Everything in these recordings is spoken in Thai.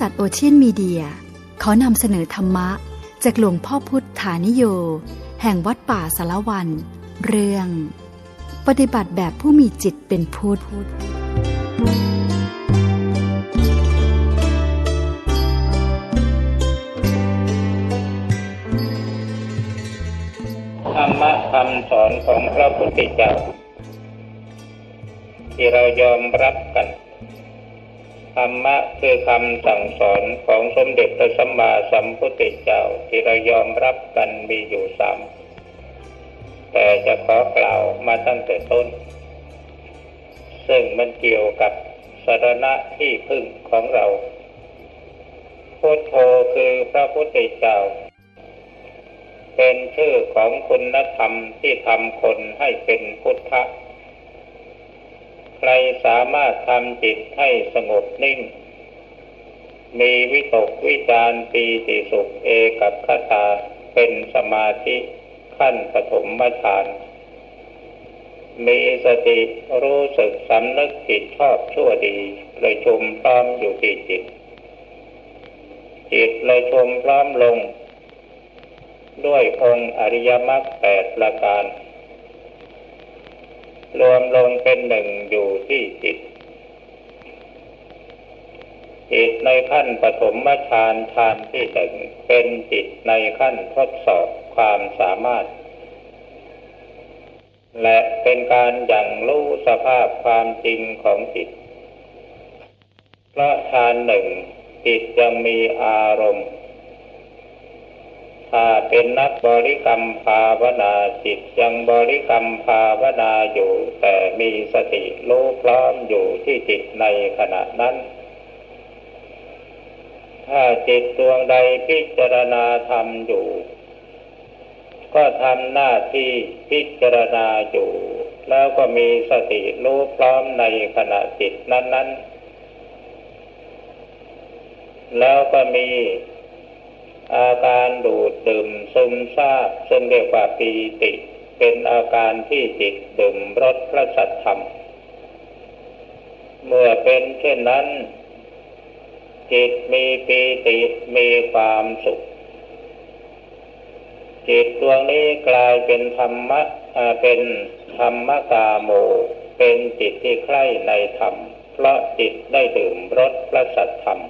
ษัทโอเชียนมีเดียขอนำเสนอธรรมะจากหลวงพ่อพุทธานิโยแห่งวัดป่าสารวันเรื่องปฏิบัติแบบผู้มีจิตเป็นพุทธธรรมะคำสอนของพระพุทธเจ้าที่เรายอมรับกันธรรมะคือคำสั่งสอนของสมเด็จพระสัมมาสัมพุทธเจ้าที่เรายอมรับกันมีอยู่3แต่จะขอกล่าวมาตั้งแต่ต้นซึ่งมันเกี่ยวกับสรณะที่พึ่งของเราพุทโธคือพระพุทธเจ้าเป็นชื่อของคุณธรรมที่ทำคนให้เป็นพุทธะใครสามารถทำจิตให้สงบนิ่งมีวิตกวิจารปีติสุขเอกัคตาเป็นสมาธิขั้นปฐมฌานมีสติรู้สึกสำนึกผิดชอบชั่วดีเลยชุมพร้อมอยู่ที่จิตเลยชุมพร้อมลงด้วยองค์อริยมรรค8ประการรวมลงเป็นหนึ่งอยู่ที่จิตในขั้นปฐมฌานฌานที่หนึ่งเป็นจิตในขั้นทดสอบความสามารถและเป็นการยังรู้สภาพความจริงของจิตเพราะฌานหนึ่งจิตยังมีอารมณ์ถ้าเป็นนักบริกรรมภาวนาจิตยังบริกรรมภาวนาอยู่แต่มีสติรู้พร้อมอยู่ที่จิตในขณะนั้นถ้าจิตดวงใดพิจารณาธรรมอยู่ก็ทำหน้าที่พิจารณาอยู่แล้วก็มีสติรู้พร้อมในขณะจิตนั้นๆแล้วก็มีอาการดูดดื่มซึมซาบซึ่งเรียกว่าปีติเป็นอาการที่จิตดื่มรสพระสัทธรรมเมื่อเป็นเช่นนั้นจิตมีปีติมีความสุขจิตดวงนี้กลายเป็นธรรมกาโมเป็นจิตที่ใคร่ในธรรมเพราะจิตได้ดื่มรสพระสัทธรรม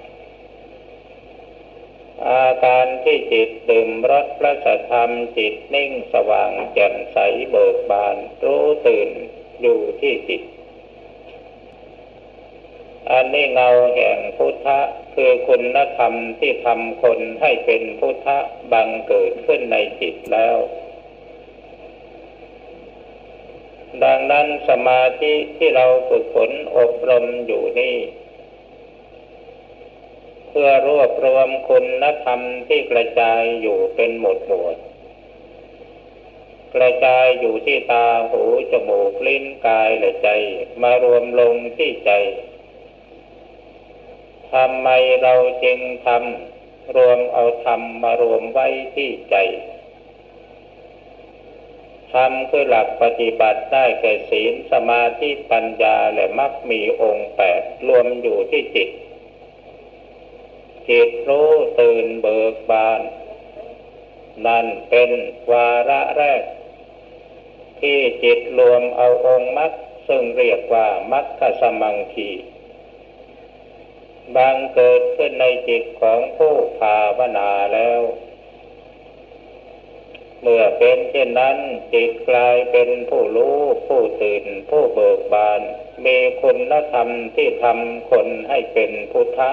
อาการที่จิตดื่มรสพระสัทธรรมจิตนิ่งสว่างแจ่มใสเบิกบานรู้ตื่นอยู่ที่จิตอันนี้เงาแห่งพุทธะคือคุณธรรมที่ทำคนให้เป็นพุทธะบังเกิดขึ้นในจิตแล้วดังนั้นสมาธิที่เราฝึกฝนอบรมอยู่นี่เพื่อรวบรวมคุณธรรมที่กระจายอยู่เป็นหมวดกระจายอยู่ที่ตาหูจมูกลิ้นกายและใจมารวมลงที่ใจทำไมเราจึงทำรวมเอาธรรมมารวมไว้ที่ใจธรรมคือหลักปฏิบัติได้แก่ศีลสมาธิปัญญาและมรรคมีองค์8รวมอยู่ที่จิตจิตรู้ตื่นเบิกบานนั่นเป็นวาระแรกที่จิตรวมเอาองค์มรรคซึ่งเรียกว่ามรรคสมังคีบังเกิดขึ้นในจิตของผู้ภาวนาแล้วเมื่อเป็นเช่นนั้นจิตกลายเป็นผู้รู้ผู้ตื่นผู้เบิกบานมีคุณธรรมที่ทำคนให้เป็นพุทธะ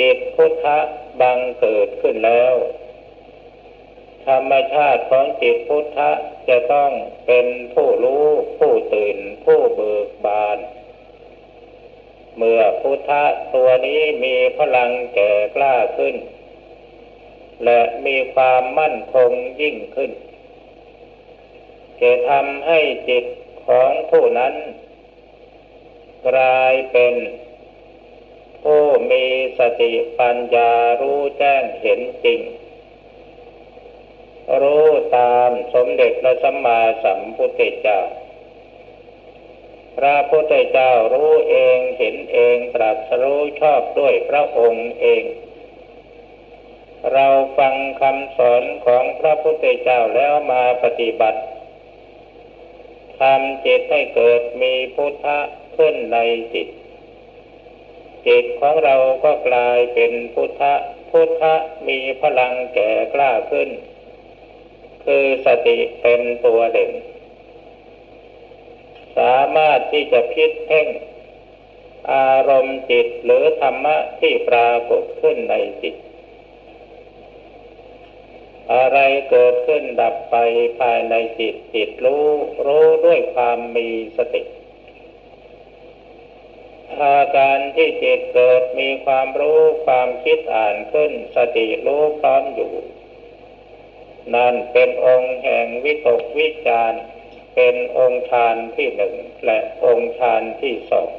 จิตพุทธะบังเกิดขึ้นแล้วธรรมชาติของจิตพุทธะจะต้องเป็นผู้รู้ผู้ตื่นผู้เบิกบานเมื่อพุทธะตัวนี้มีพลังแก่กล้าขึ้นและมีความมั่นคงยิ่งขึ้นจะทำให้จิตของผู้นั้นกลายเป็นผู้มีสติปัญญารู้แจ้งเห็นจริงรู้ตามสมเด็จพระสัมมาสัมพุทธเจ้า พระพุทธเจ้ารู้เองเห็นเองตรัสรู้ชอบด้วยพระองค์เองเราฟังคำสอนของพระพุทธเจ้าแล้วมาปฏิบัติทำจิตให้เกิดมีพุทธะขึ้นในจิตจิตของเราก็กลายเป็นพุทธะพุทธะมีพลังแก่กล้าขึ้นคือสติเป็นตัวเด่นสามารถที่จะพิจเพ่งอารมณ์จิตหรือธรรมะที่ปรากฏขึ้นในจิตอะไรเกิดขึ้นดับไปภายในจิตจิตรู้ด้วยความมีสติอาการที่จิตเกิดมีความรู้ความคิดอ่านขึ้นสติรู้พร้อมอยู่นั่นเป็นองค์แห่งวิตกวิจารเป็นองค์ฌานที่หนึ่งและองค์ฌานที่สอง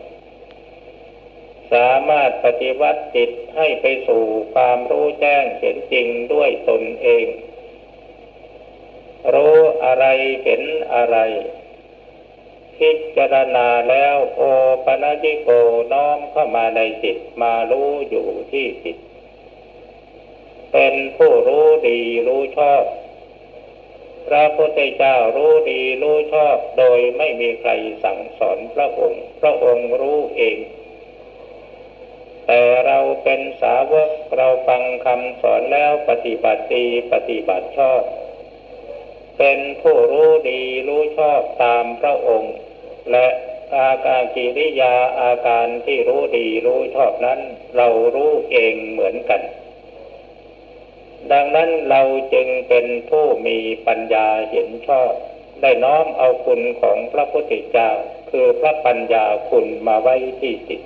สามารถปฏิวัติจิตให้ไปสู่ความรู้แจ้งเห็นจริงด้วยตนเองรู้อะไรเห็นอะไรพิจารณาแล้วโอปัญญิโกน้อมเข้ามาในจิตมารู้อยู่ที่จิตเป็นผู้รู้ดีรู้ชอบพระพุทธเจ้ารู้ดีรู้ชอบโดยไม่มีใครสั่งสอนพระองค์รู้เองแต่เราเป็นสาวกเราฟังคำสอนแล้วปฏิบัติดีปฏิบัติชอบเป็นผู้รู้ดีรู้ชอบตามพระองค์และอาการกิริยาอาการที่รู้ดีรู้ชอบนั้นเรารู้เองเหมือนกันดังนั้นเราจึงเป็นผู้มีปัญญาเห็นชอบได้น้อมเอาคุณของพระพุทธเจ้าคือพระปัญญาคุณมาไว้ที่จิต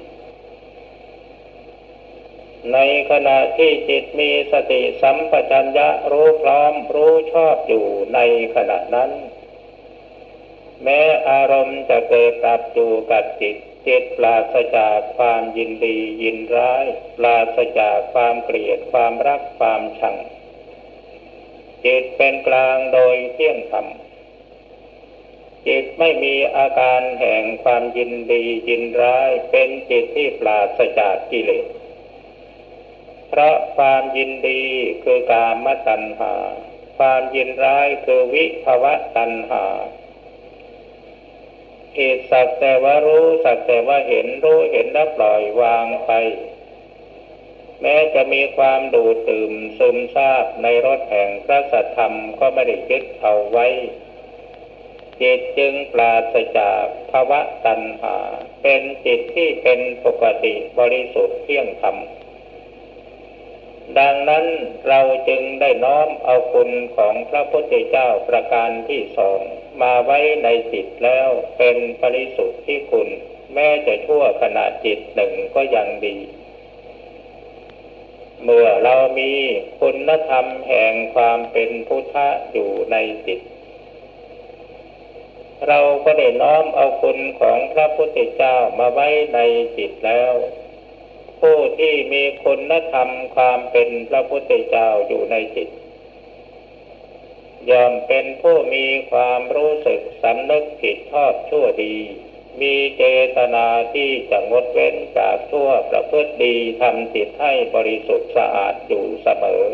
ในขณะที่จิตมีสติสัมปชัญญะรู้พร้อมรู้ชอบอยู่ในขณะนั้นแม้อารมณ์จะเกิดดับอยู่กับจิตปราศจากความยินดียินร้ายปราศจากความเกลียดความรักความชังจิตเป็นกลางโดยเที่ยงธรรมจิตไม่มีอาการแห่งความยินดียินร้ายเป็นจิตที่ปราศจากกิเลสเพราะความยินดีคือกามตัณหาความยินร้ายคือวิภวตัณหาจิตสักแต่ว่ารู้สักแต่ว่าเห็นรู้เห็นแล้วปล่อยวางไปแม้จะมีความดูดดื่มซึมซาบในรสแห่งพระสัทธรรมก็ไม่ได้ยึดเอาไว้จิตจึงปราศจากภวตัณหาเป็นจิตที่เป็นปกติบริสุทธิ์เที่ยงธรรมดังนั้นเราจึงได้น้อมเอาคุณของพระพุทธเจ้าประการที่สองมาไว้ในจิตแล้วเป็นบริสุทธิ์ที่คุณแม้จะชั่วขณะจิตหนึ่งก็ยังดีเมื่อเรามีคุณธรรมแห่งความเป็นพุทธะอยู่ในจิตเราก็ได้น้อมเอาคุณของพระพุทธเจ้ามาไว้ในจิตแล้วผู้ที่มีคุณธรรมความเป็นพระพุทธเจ้าอยู่ในจิตย่อมเป็นผู้มีความรู้สึกสำนึกผิดชอบชั่วดีมีเจตนาที่จะงดเว้นจากชั่วประพฤติดีทำจิตให้บริสุทธิ์สะอาดอยู่เสมอ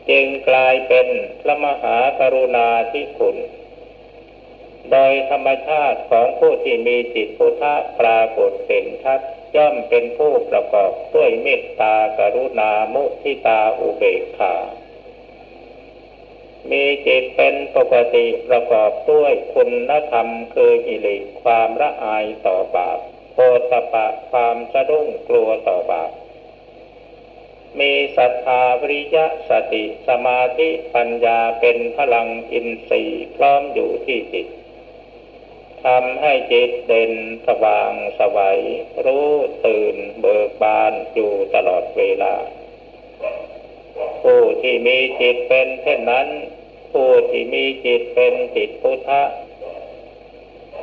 จึงกลายเป็นพระมหากรุณาธิคุณโดยธรรมชาติของผู้ที่มีจิตพุทธะปรากฏเด่นชัดย่อมเป็นผู้ประกอบด้วยเมตตากรุณามุทิตาอุเบกขามีจิตเป็นปกติประกอบด้วยคุณธรรมคือหิริความละอายต่อบาปโอตตัปปะความสะดุ้งกลัวต่อบาปมีศรัทธาวิริยะสติสมาธิปัญญาเป็นพลังอินทรีย์พร้อมอยู่ที่จิตทำให้จิตเด่นสว่างไสวรู้ตื่นเบิกบานอยู่ตลอดเวลาผู้ที่มีจิตเป็นเช่นนั้นผู้ที่มีจิตเป็นจิตพุทธะ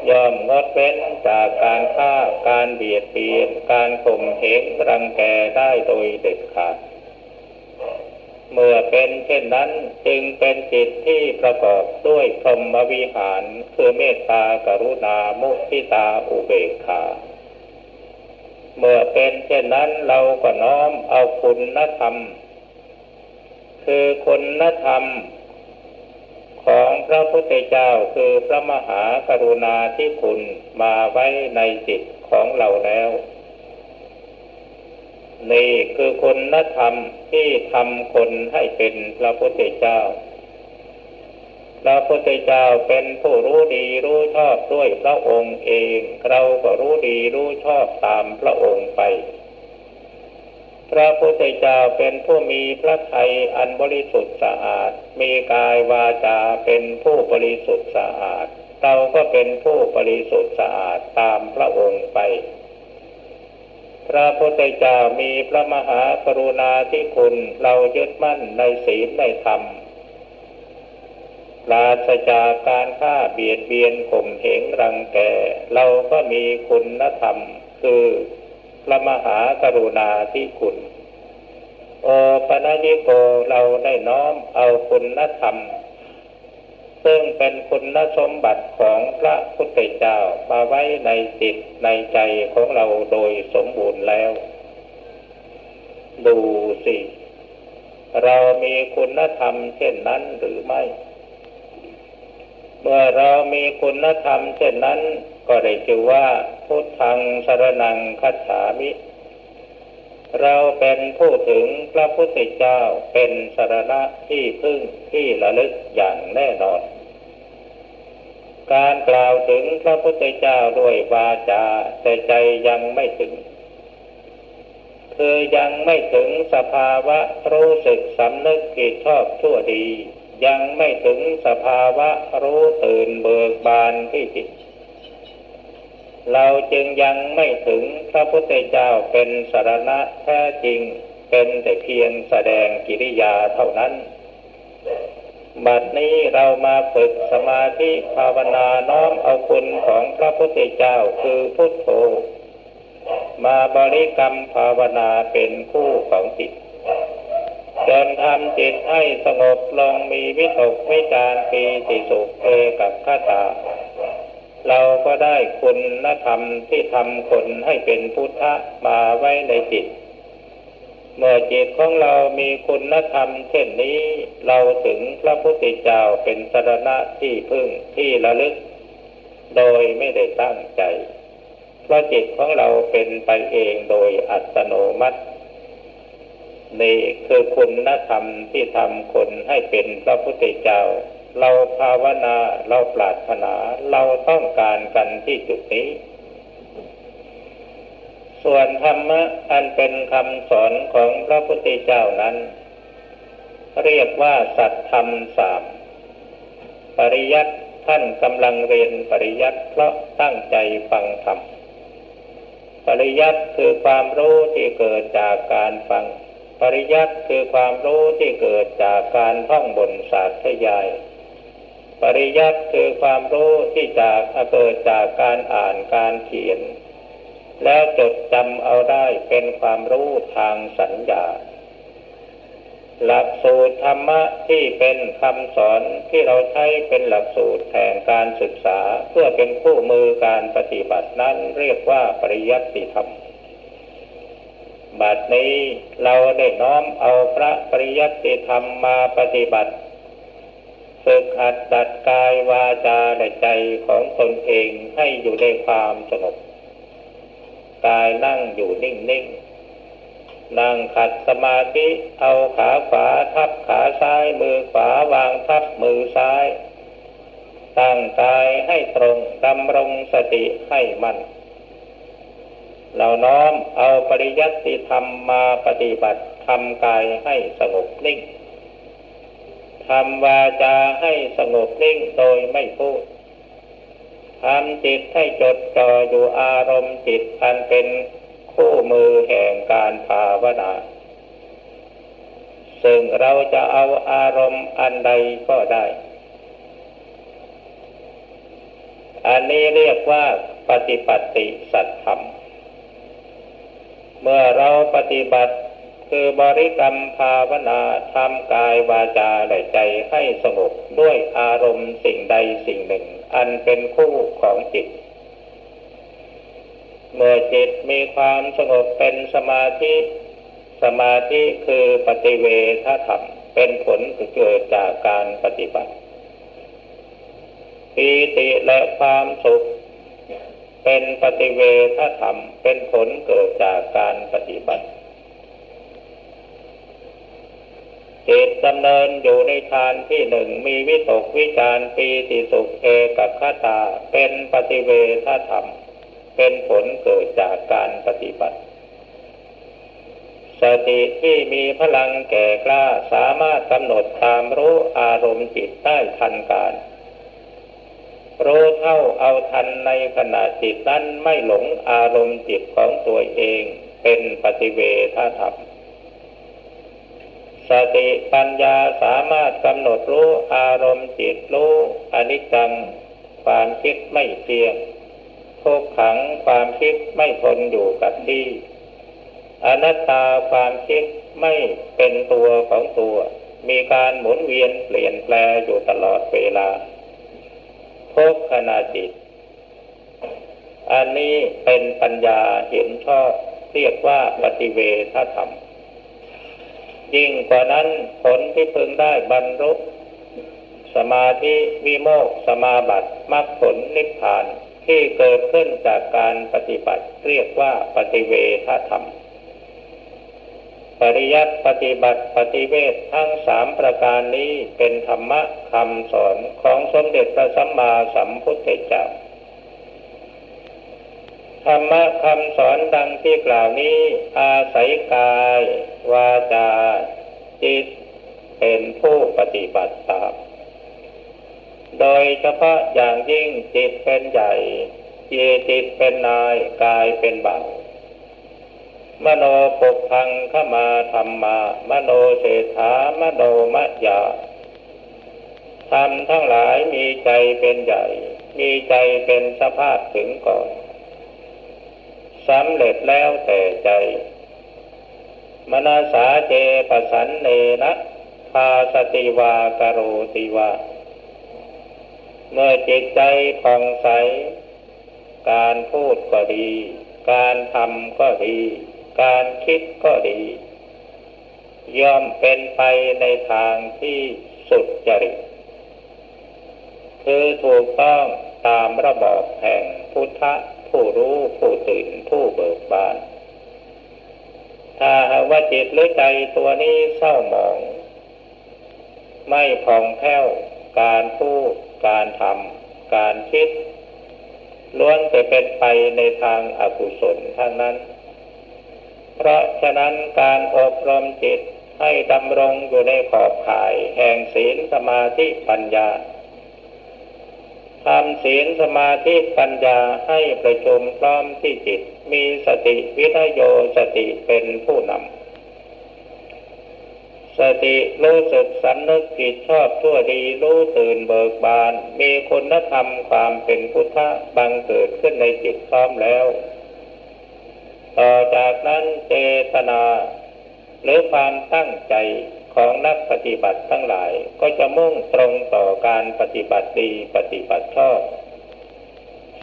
ย่อมงดเว้นจากการฆ่าการเบียดเบียนการข่มเหงรังแกได้โดยเด็ดขาด เมื่อเป็นเช่นนั้นจึงเป็นจิตที่ประกอบด้วยพรหมวิหารคือเมตตากรุณามุทิตาอุเบกขาเมื่อเป็นเช่นนั้นเราก็น้อมเอาคุณธรรมคือคุณธรรมของพระพุทธเจ้าคือพระมหากรุณาธิคุณมาไว้ในจิตของเราแล้วนี่คือคุณธรรมที่ทำคนให้เป็นพระพุทธเจ้าพระพุทธเจ้าเป็นผู้รู้ดีรู้ชอบด้วยพระองค์เองเราก็รู้ดีรู้ชอบตามพระองค์ไปพระพุทธเจ้าเป็นผู้มีพระทัยอันบริสุทธิ์สะอาดมีกายวาจาเป็นผู้บริสุทธิ์สะอาดเราก็เป็นผู้บริสุทธิ์สะอาดตามพระองค์ไปพระพุทธเจ้ามีพระมหากรุณาธิคุณเรายึดมั่นในศีลในธรรมปราศจากการฆ่าเบียดเบียนข่มเหงรังแกเราก็มีคุณธรรมคือพระมหากรุณาธิคุณโอปนัญญิโกเราได้น้อมเอาคุณธรรมซึ่งเป็นคุณสมบัติของพระพุทธเจ้ามาไว้ในจิตในใจของเราโดยสมบูรณ์แล้วดูสิเรามีคุณธรรมเช่นนั้นหรือไม่เมื่อเรามีคุณธรรมเช่นนั้นก็ได้ชื่อว่าพุทธังสรณังคัจฉามิเราเป็นผู้ถึงพระพุทธเจ้าเป็นสรณะที่พึ่งที่ระลึกอย่างแน่นอนการกล่าวถึงพระพุทธเจ้าด้วยวาจาแต่ใจยังไม่ถึงคือยังไม่ถึงสภาวะรู้สึกสำนึกผิดชอบชั่วดียังไม่ถึงสภาวะรู้ตื่นเบิกบานที่จิตเราจึงยังไม่ถึงพระพุทธเจ้าเป็นสรณะแท้จริงเป็นแต่เพียงแสดงกิริยาเท่านั้นบัดนี้เรามาฝึกสมาธิภาวนาน้อมเอาคุณของพระพุทธเจ้าคือพุทโธมาบริกรรมภาวนาเป็นคู่ของจิตจนทำจิตให้สงบลงมีวิตกวิจารปีติสุขเอกคตาเราก็ได้คุณธรรมที่ทำคนให้เป็นพุทธะมาไว้ในจิตเมื่อจิตของเรามีคุณธรรมเช่นนี้เราถึงพระพุทธเจ้าเป็นสรณะที่พึ่งที่ระลึกโดยไม่ได้ตั้งใจเพราะจิตของเราเป็นไปเองโดยอัตโนมัตินี่คือคุณธรรมที่ทำคนให้เป็นพระพุทธเจ้าเราภาวนาเราปรารถนาเราต้องการกันที่จุดนี้ส่วนธรรมะอันเป็นคำสอนของพระพุทธเจ้านั้นเรียกว่าสัจธรรมสามปริยัติท่านกำลังเรียนปริยัติเพราะตั้งใจฟังธรรมปริยัติคือความรู้ที่เกิดจากการฟังปริยัติคือความรู้ที่เกิดจากการท่องบนศาสธยายปริยัติคือความรู้ที่เกิดจากการอ่านการเขียนแล้วจดจำเอาได้เป็นความรู้ทางสัญญาหลักสูตรธรรมะที่เป็นคำสอนที่เราใช้เป็นหลักสูตรแห่งการศึกษาเพื่อเป็นคู่มือการปฏิบัตินั้นเรียกว่าปริยัติธรรมบัดนี้เราได้น้อมเอาพระปริยัติธรรมมาปฏิบัติฝึกหัดดัดกายวาจาและใจของตนเองให้อยู่ในความสงบกายนั่งอยู่นิ่งๆนั่งขัดสมาธิเอาขาขวาทับขาซ้ายมือขวาวางทับมือซ้ายตั้งกายให้ตรงดำรงสติให้มั่นเราน้อมเอาปริยัติธรรมมาปฏิบัติทำกายให้สงบนิ่งทำวาจาให้สงบนิ่งโดยไม่พูดทำจิตให้จดจ่ออยู่อารมณ์จิตอันเป็นคู่มือแห่งการภาวนาซึ่งเราจะเอาอารมณ์อันใดก็ได้อันนี้เรียกว่าปฏิปัติสัจธรรมเมื่อเราปฏิบัติ คือบริกรรมภาวนาทำกายวาจาและใจให้สงบด้วยอารมณ์สิ่งใดสิ่งหนึ่งอันเป็นคู่ของจิตเมื่อจิตมีความสงบเป็นสมาธิสมาธิคือปฏิเวทธรรมเป็นผลเกิดจากการปฏิบัติปีติและความสุขเป็นปฏิเวทธรรมเป็นผลเกิดจากการปฏิบัติจิตดำเนินอยู่ในฌานที่หนึ่งมีวิตกวิจารปีติสุขเอกคตาเป็นปฏิเวทธรรมเป็นผลเกิดจากการปฏิบัติสติที่มีพลังแก่กล้าสามารถกำหนดตามรู้อารมณ์จิตได้ทันการรู้เท่าเอาทันในขณะจิตนั้นไม่หลงอารมณ์จิตของตัวเองเป็นปฏิเวทธรรมสติปัญญาสามารถกำหนดรู้อารมณ์จิตรู้อนิจจังความคิดไม่เที่ยงทุกขังความคิดไม่ทนอยู่กับที่อนัตตาความคิดไม่เป็นตัวของตัวมีการหมุนเวียนเปลี่ยนแปลงอยู่ตลอดเวลาทุกขณะจิตอันนี้เป็นปัญญาเห็นชอบเรียกว่าปฏิเวทธรรมยิ่งกว่านั้นผลที่พึงได้บรรลุสมาธิวิโมกขสมาบัติมรรคผลนิพพานที่เกิดขึ้นจากการปฏิบัติเรียกว่าปฏิเวทธรรมปริยัติปฏิบัติปฏิเวททั้งสามประการนี้เป็นธรรมะคำสอนของสมเด็จพระสัมมาสัมพุทธเจ้าธรรมะคำสอนดังที่กล่าวนี้อาศัยกายวาจาจิตเป็นผู้ปฏิบัติตามโดยเฉพาะอย่างยิ่งจิตเป็นใหญ่จิตเป็นนายกายเป็นบ่าวมโนปุพังขมาธัมมามโนเศรษฐามโนมัจยาธรรมทั้งหลายมีใจเป็นใหญ่มีใจเป็นสภาพถึงก่อนสำเร็จแล้วแต่ใจมนาสาเจปสันเนนะภาสติวากโรติวาเมื่อจิตใจผ่องใสการพูดก็ดีการทำก็ดีการคิดก็ดีย่อมเป็นไปในทางที่สุจริตคือถูกต้องตามระบอบแห่งพุทธะผู้รู้ผู้ตื่นผู้เบิกบานถ้าหากว่าจิตหรือใจตัวนี้เศร้าหมองไม่ผ่องแผ้วการพูดการทำการคิดล้วนแต่เป็นไปในทางอกุศลทั้งนั้นเพราะฉะนั้นการอบรมจิตให้ดำรงอยู่ในขอบข่ายแห่งศีลสมาธิปัญญาทำศีลสมาธิปัญญาให้ประชุมพร้อมที่จิตมีสติวิทโยสติเป็นผู้นำสติรู้สึกสำนึกผิดชอบชั่วดีรู้ตื่นเบิกบานมีคุณธรรมความเป็นพุทธะบังเกิดขึ้นในจิตพร้อมแล้วต่อจากนั้นเจตนาหรือความตั้งใจของนักปฏิบัติทั้งหลายก็จะมุ่งตรงต่อการปฏิบัติดีปฏิบัติชอบ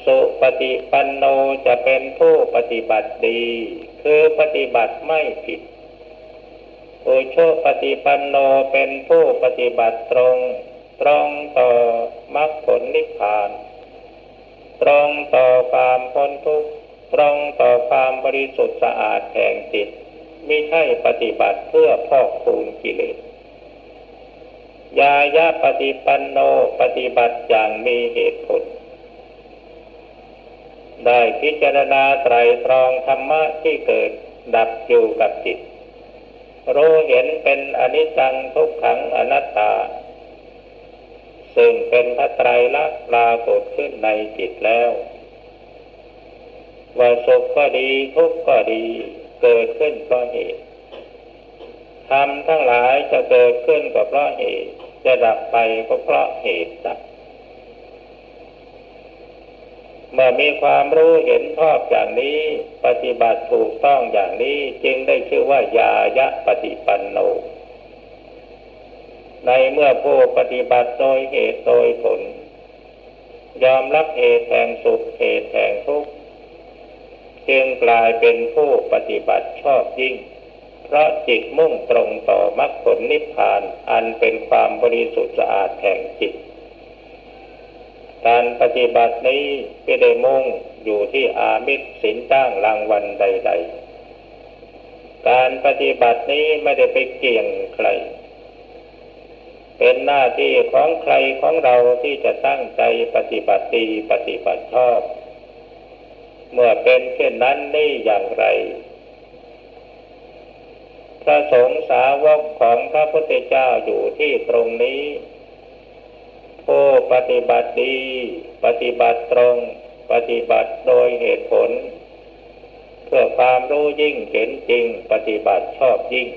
สุปฏิปันโนจะเป็นผู้ปฏิบัติดีคือปฏิบัติไม่ผิดอุชุปฏิปันโนเป็นผู้ปฏิบัติตรงต่อมรรคผลนิพพานตรงต่อความพ้นทุกข์ตรงต่อความบริสุทธิ์สะอาดแห่งจิตไม่ใช่ปฏิบัติเพื่อพอกพูนกิเลสญายะปฏิปันโนปฏิบัติอย่างมีเหตุผลได้พิจารณาไตรตรองธรรมะที่เกิดดับอยู่กับจิตรู้เห็นเป็นอนิจจังทุกขังอนัตตาซึ่งเป็นพระไตรลักษณ์ปรากฏขึ้นในจิตแล้วว่าสุขก็ดีทุกข์ก็ดีเกิดขึ้นเพราะเหตุธรรมทั้งหลายจะเกิดขึ้นก็เพราะเหตุจะดับไปก็เพราะเหตุดับ เมื่อมีความรู้เห็นชอบอย่างนี้ปฏิบัติถูกต้องอย่างนี้จึงได้ชื่อว่ายายะปฏิปันโนในเมื่อผู้ปฏิบัติโดยเหตุโดยผลยอมรับเหตุแห่งสุขเหตุแห่งทุกข์จึงกลายเป็นผู้ปฏิบัติชอบยิ่งเพราะจิตมุ่งตรงต่อมรรคผลนิพพานอันเป็นความบริสุทธิ์สะอาดแห่งจิตการปฏิบัตินี้ไม่ได้มุ่งอยู่ที่อามิสสินจ้างรางวัลใดๆการปฏิบัตินี้ไม่ได้ไปเกี่ยงใครเป็นหน้าที่ของใครของเราที่จะตั้งใจปฏิบัติดีปฏิบัติชอบเมื่อเป็นเช่นนั้นนี่อย่างไรพระสงฆ์สาวกของพระพุทธเจ้าอยู่ที่ตรงนี้ผู้ปฏิบัติดีปฏิบัติตรงปฏิบัติโดยเหตุผลเพื่อความรู้ยิ่งเห็นจริงปฏิบัติชอบยิ่ง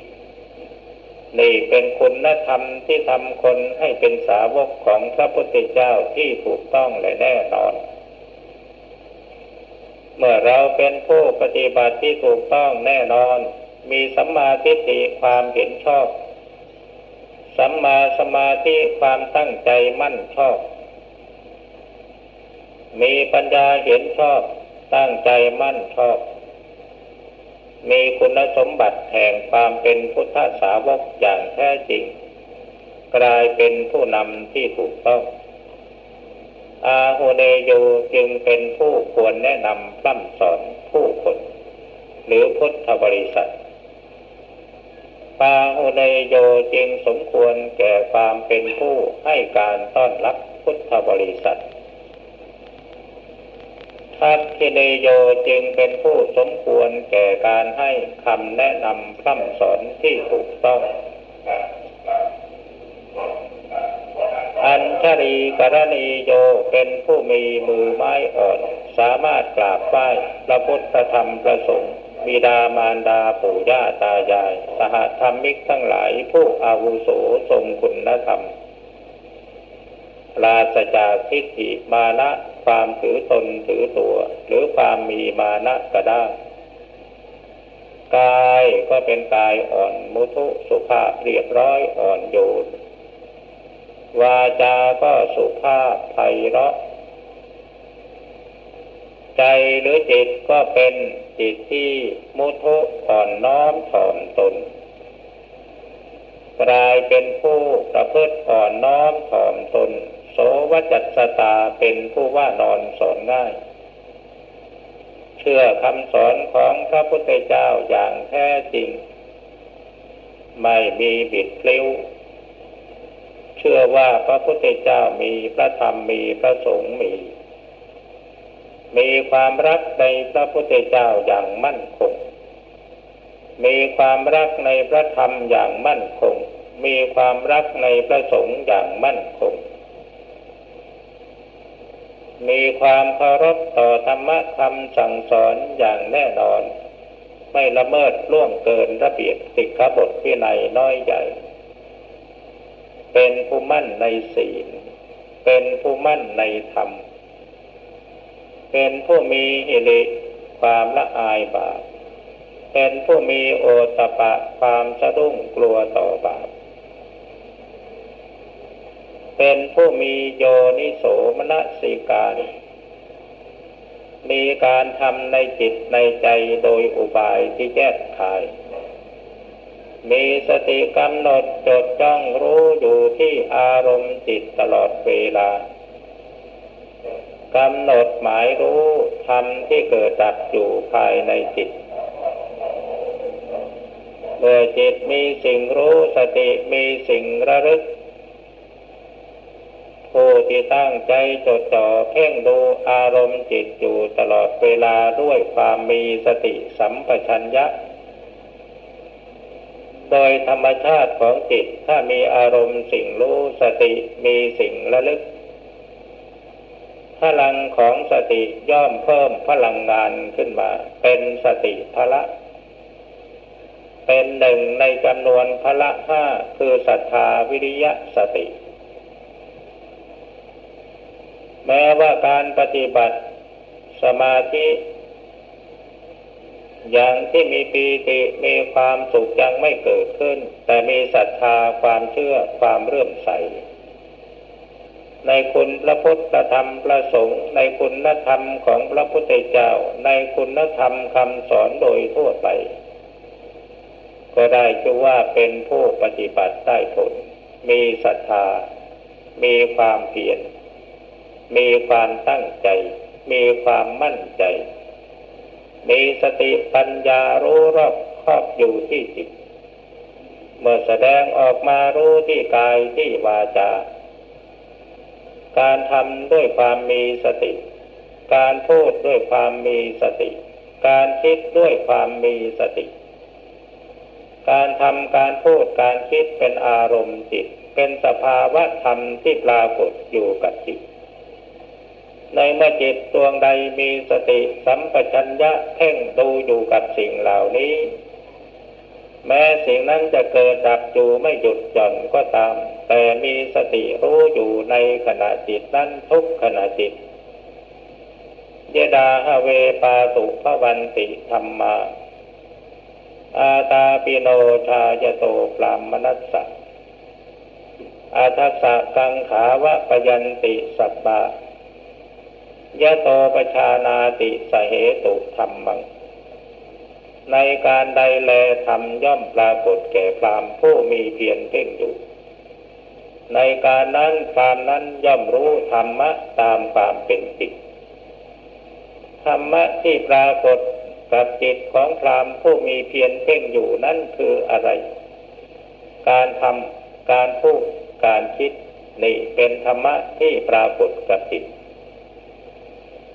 นี่เป็นคุณธรรมที่ทำคนให้เป็นสาวกของพระพุทธเจ้าที่ถูกต้องและแน่นอนเมื่อเราเป็นผู้ปฏิบัติที่ถูกต้องแน่นอนมีสัมมาทิฏฐิความเห็นชอบสัมมาสมาธิความตั้งใจมั่นชอบมีปัญญาเห็นชอบตั้งใจมั่นชอบมีคุณสมบัติแห่งความเป็นพุทธสาวกอย่างแท้จริงกลายเป็นผู้นำที่ถูกต้องอาโหเนโยจึงเป็นผู้ควรแนะนำพร่ำสอนผู้คนหรือพุทธบริษัทปาโหเนโยจึงสมควรแก่ความเป็นผู้ให้การต้อนรับพุทธบริษัททัพคิเนโยจึงเป็นผู้สมควรแก่การให้คำแนะนำพร่ำสอนที่ถูกต้องอัญชลีกรณีโยเป็นผู้มีมือไม้อ่อนสามารถกราบไหว้พระพุทธธรรมพระสงฆ์บิดามารดาปู่ย่าตายายสหธรรมิกทั้งหลายผู้อาวุโสทรงคุณธรรมปราศจากทิฏฐิมานะความถือตนถือตัวหรือความมีมานะกระด้างกายก็เป็นกายอ่อนมุทุสุภาพเรียบร้อยอ่อนโยนวาจาก็สุภาพไพเราะใจหรือจิตก็เป็นจิตที่มุทุอ่อนน้อมถ่อมตนกลายเป็นผู้ประพฤติอ่อนน้อมถ่อมตนโสวจัสสตาเป็นผู้ว่านอนสอนง่ายเชื่อคำสอนของพระพุทธเจ้าอย่างแท้จริงไม่มีบิดพลิ้วเชื่อว่าพระพุทธเจ้ามีพระธรรมมีพระสงฆ์มีความรักในพระพุทธเจ้าอย่างมั่นคงมีความรักในพระธรรมอย่างมั่นคงมีความรักในพระสงฆ์อย่างมั่นคงมีความเคารพต่อธรรมะคำสั่งสอนอย่างแน่นอนไม่ละเมิดล่วงเกินระเบียบสิกขาบทวินัยน้อยใหญ่เป็นผู้มั่นในศีลเป็นผู้มั่นในธรรมเป็นผู้มีหิริความละอายบาปเป็นผู้มีโอตตัปปะความสะดุ้งกลัวต่อบาปเป็นผู้มีโยนิโสมนสิการมีการทำในจิตในใจโดยอุบายที่แยกขายมีสติกำหนดจดจ้องรู้อยู่ที่อารมณ์จิตตลอดเวลากำหนดหมายรู้ธรรมที่เกิดดับอยู่ภายในจิตเมื่อจิตมีสิ่งรู้สติมีสิ่งระลึกผู้ที่ตั้งใจจดจ่อเพ่งดูอารมณ์จิตอยู่ตลอดเวลาด้วยความมีสติสัมปชัญญะโดยธรรมชาติของจิตถ้ามีอารมณ์สิ่งรู้สติมีสิ่งระลึกพลังของสติย่อมเพิ่มพลังงานขึ้นมาเป็นสติพละเป็นหนึ่งในจำนวนพละห้าคือศรัทธาวิริยะสติแม้ว่าการปฏิบัติ สมาธิอย่างที่มีปีติมีความสุขยังไม่เกิดขึ้นแต่มีศรัทธาความเชื่อความเลื่อมใสในคุณพระพุทธธรรมพระสงฆ์ในคุณธรรมของพระพุทธเจ้าในคุณธรรมคำสอนโดยทั่วไปก็ได้ชื่อว่าเป็นผู้ปฏิบัติได้ผลมีศรัทธามีความเพียรมีความตั้งใจมีความมั่นใจมีสติปัญญารู้รอบครอบอยู่ที่จิตเมื่อแสดงออกมารู้ที่กายที่วาจาการทำด้วยความมีสติการพูดด้วยความมีสติการคิดด้วยความมีสติการทำการพูดการคิดเป็นอารมณ์จิตเป็นสภาวะธรรมที่ปรากฏอยู่กับจิตในเมื่อจิตดวงใดมีสติสัมปชัญญะเพ่งดูอยู่กับสิ่งเหล่านี้แม้สิ่งนั้นจะเกิดดับอยู่ไม่หยุดหย่อนก็ตามแต่มีสติรู้อยู่ในขณะจิตนั้นทุกขณะจิตยดาหเวปาตุภวันติธัมมาอาตาปิโนชายโตปรามนัสสะอาทัสสะกังขาวะปยันติสัพพะยะโตปชานาติสเหตุธัมมังในการใดแลธรรมย่อมปรากฏแก่พราหมณ์ผู้มีเพียรเพ่งอยู่ในการนั้นพราหมณ์นั้นย่อมรู้ธรรมะตามความเป็นจริงธรรมะที่ปรากฏกับจิตของพราหมณ์ผู้มีเพียรเพ่งอยู่นั้นคืออะไรการทำการพูดการคิดนี่เป็นธรรมะที่ปรากฏกับจิต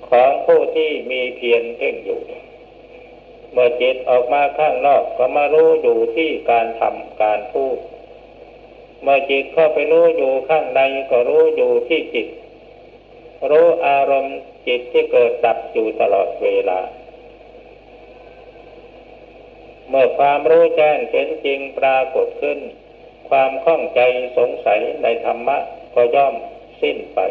ของผู้ที่มีเพียรเพ่งอยู่เมื่อจิตออกมาข้างนอกก็มารู้อยู่ที่การทำการพูดเมื่อจิตเข้าไปรู้อยู่ข้างในก็รู้อยู่ที่จิตรู้อารมณ์จิตที่เกิดดับอยู่ตลอดเวลาเมื่อความรู้แจ้งเห็นจริงปรากฏขึ้นความข้องใจสงสัยในธรรมะก็ย่อมสิ้นไป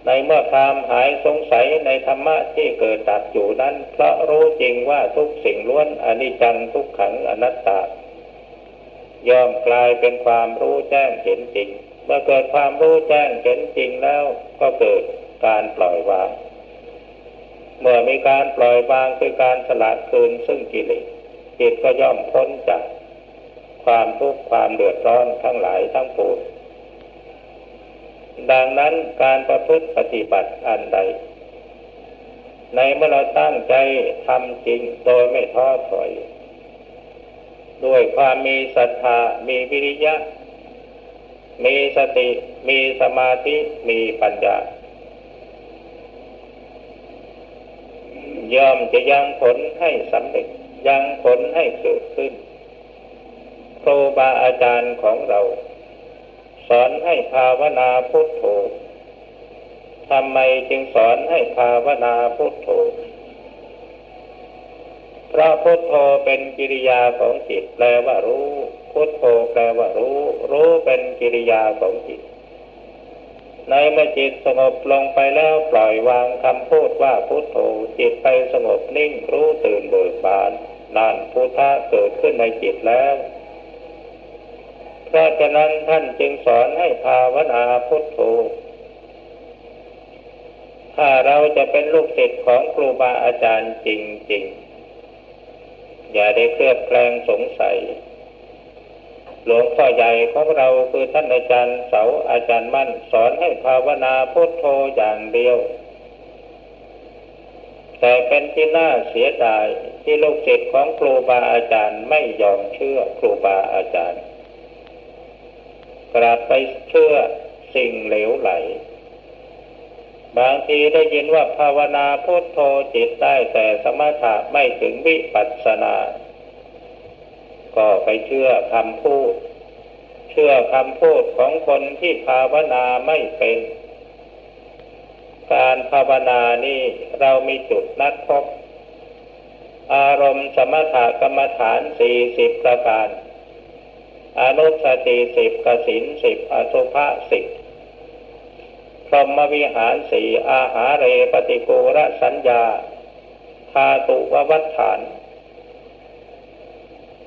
ในเมื่อความหายสงสัยในธรรมะที่เกิดดับอยู่นั้นเพราะรู้จริงว่าทุกสิ่งล้วนอนิจจังทุกขังอนัตตาย่อมกลายเป็นความรู้แจ้งเห็นจริงเมื่อเกิดความรู้แจ้งเห็นจริงแล้วก็เกิดการปล่อยวางเมื่อมีการปล่อยวางคือการสละคืนซึ่งกิเลสจิตก็ย่อมพ้นจากความทุกข์ความเดือดร้อนทั้งหลายทั้งปวงดังนั้นการประพฤติปฏิบัติอันใดในเมื่อเราตั้งใจทำจริงโดยไม่ท้อถอยด้วยความมีศรัทธามีวิริยะมีสติมีสมาธิมีปัญญาย่อมจะยังผลให้สำเร็จยังผลให้เกิดขึ้นครูบาอาจารย์ของเราสอนให้ภาวนาพุทโธทำไมจึงสอนให้ภาวนาพุทโธเพราะพุทโธเป็นกิริยาของจิตแปลว่ารู้พุทโธแปลว่ารู้รู้เป็นกิริยาของจิตในเมื่อจิตสงบลงไปแล้วปล่อยวางคำพูดว่าพุทโธจิตไปสงบนิ่งรู้ตื่นเบิกบานนั่นพุทธะเกิดขึ้นในจิตแล้วเพราะฉะนั้นท่านจึงสอนให้ภาวนาพุทโธถ้าเราจะเป็นลูกศิษย์ของครูบาอาจารย์จริงๆอย่าได้เคลือบแคลงสงสัยหลวงพ่อใหญ่ของเราคือท่านอาจารย์เสาอาจารย์มั่นสอนให้ภาวนาพุทโธอย่างเดียวแต่เป็นที่น่าเสียดายที่ลูกศิษย์ของครูบาอาจารย์ไม่ยอมเชื่อครูบาอาจารย์กลับไปเชื่อสิ่งเหลวไหลบางทีได้ยินว่าภาวนาพุทโธจิตได้แต่สมถะไม่ถึงวิปัสสนาก็ไปเชื่อคำพูดของคนที่ภาวนาไม่เป็นการภาวนานี่เรามีจุดนัดพบอารมณ์สมถกรรมฐาน40ประการอนุสติ10กสิณ10อสุภะ10 พรหมวิหารสี่อาหาเรปฏิกูรสัญญาธาตุววัฏฐาน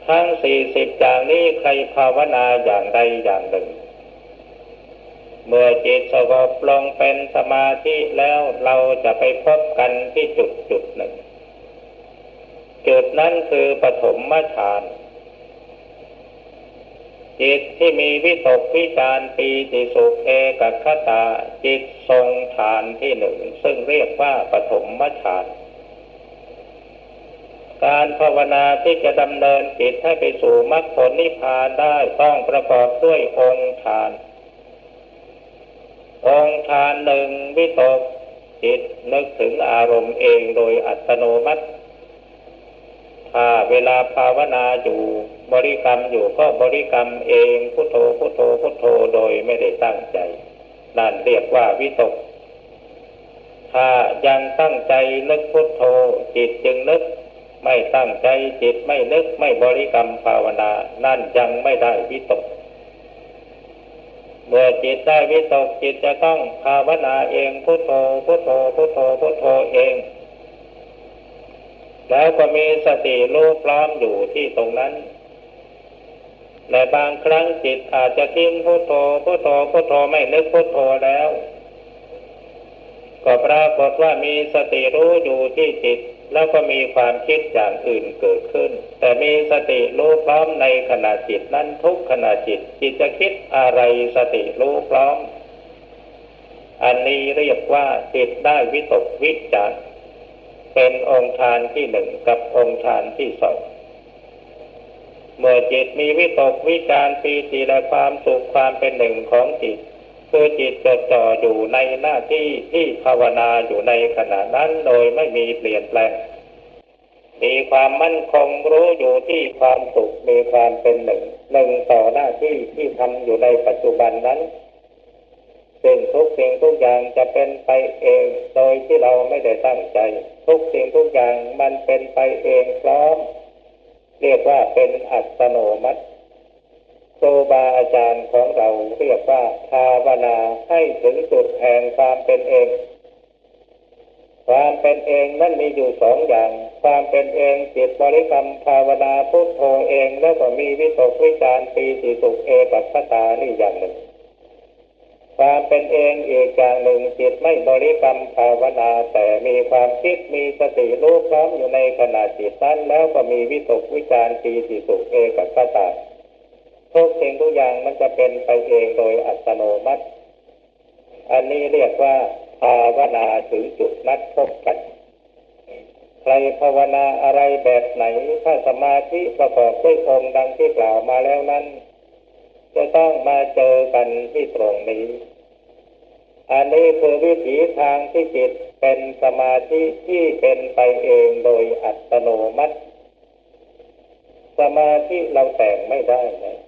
ทั้ง40อย่างนี้ใครภาวนาอย่างใดอย่างหนึ่งเมื่อจิตสงบลงเป็นสมาธิแล้วเราจะไปพบกันที่จุดหนึ่งจุดนั้นคือปฐมฌานจิตที่มีวิตกวิจารปีติสุขเอกคตาจิตทรงฌานที่หนึ่งซึ่งเรียกว่าปฐมฌานการภาวนาที่จะดำเนินจิตให้ไปสู่มรรคผลนิพพานได้ต้องประกอบด้วยองค์ฌานองค์ฌานหนึ่งวิตกจิตนึกถึงอารมณ์เองโดยอัตโนมัติถ้าเวลาภาวนาอยู่บริกรรมอยู่ก็บริกรรมเองพุทโธพุทโธพุทโธโดยไม่ได้ตั้งใจนั่นเรียกว่าวิตกถ้ายังตั้งใจนึกพุทโธจิตจึงนึกไม่ตั้งใจจิตไม่นึกไม่บริกรรมภาวนานั่นยังไม่ได้วิตกเมื่อจิตได้วิตกจิตจะต้องภาวนาเองพุทโธพุทโธพุทโธพุทโธเองแล้วก็มีสติรู้พร้อมอยู่ที่ตรงนั้นและบางครั้งจิตอาจจะทิ้งพุทโธพุทโธพุทโธไม่นึกพุทโธแล้วก็ปรากฏว่ามีสติรู้อยู่ที่จิตแล้วก็มีความคิดอย่างอื่นเกิดขึ้นแต่มีสติรู้พร้อมในขณะจิตนั้นทุกขณะจิตจะคิดอะไรสติรู้พร้อมอันนี้เรียกว่าจิตได้วิตกวิจารเป็นองค์ฌานที่หนึ่งกับองค์ฌานที่สองเมื่อจิตมีวิตกวิจารปีติและความสุขความเป็นหนึ่งของจิตคือจิตจดจ่ออยู่ในหน้าที่ที่ภาวนาอยู่ในขณะนั้นโดยไม่มีเปลี่ยนแปลงมีความมั่นคงรู้อยู่ที่ความสุขมีความเป็นหนึ่งต่อหน้าที่ที่ทำอยู่ในปัจจุบันนั้นซึ่งทุกสิ่งทุกอย่างจะเป็นไปเองโดยที่เราไม่ได้ตั้งใจทุกสิ่งทุกอย่างมันเป็นไปเองพร้อมเรียกว่าเป็นอัตโนมัติครูบาอาจารย์ของเราเรียกว่าภาวนาให้ถึงจุดแห่งความเป็นเองความเป็นเองนั้นมีอยู่สองอย่างความเป็นเองจิตบริกรรมภาวนาพุทโธเองแล้วก็มีวิตกวิจารปีติสุขเอกคตานี่อย่างหนึ่งความเป็นเองอีกอย่างหนึ่งจิตไม่บริกรรมภาวนาแต่มีความคิดมีสติรู้พร้อมอยู่ในขณะจิตนั้นแล้วก็มีวิตกวิจารปีติสุขเอกคตาทุกสิ่งทุกอย่างมันจะเป็นไปเองโดยอัตโนมัติอันนี้เรียกว่าภาวนาถึงจุดนัดพบกันใครภาวนาอะไรแบบไหนถ้าสมาธิประกอบด้วยองค์ดังที่กล่าวมาแล้วนั้นจะต้องมาเจอกันที่ตรงนี้อันนี้คือวิถีทางที่จิตเป็นสมาธิที่เป็นไปเองโดยอัตโนมัติสมาธิเราแต่งไม่ได้นะ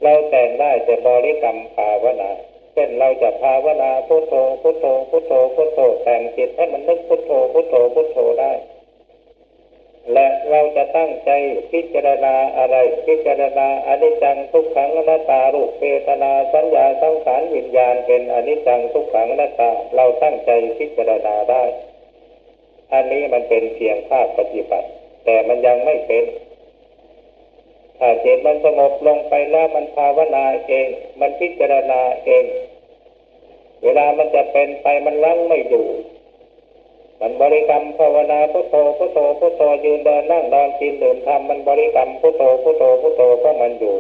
เราแต่งได้แต่บริกรรมภาวนาเช่นเราจะภาวนาพุทโธพุทโธพุทโธพุทโธแต่งจิตให้มันนึกพุทโธพุทโธพุทโธได้และเราจะตั้งใจพิจารณาอะไรพิจารณาอนิจจังทุกขังอนัตตารูปเวทนาสัญญาสังขารวิญญาณเป็นอนิจจังทุกขังอนัตตาเราตั้งใจพิจารณาได้อันนี้มันเป็นเพียงภาคปฏิบัติแต่มันยังไม่เป็นถ้าจิตมันสงบลงไปแล้วมันภาวนาเองมันพิจารณาเองเวลามันจะเป็นไปมันลังไม่อยู่มันบริกรรมภาวนาพุทโธพุทโธพุทโธยืนเดินนั่งนอนกินดื่มทำมันบริกรรมพุทโธพุทโธพุทโธก็มันอยู่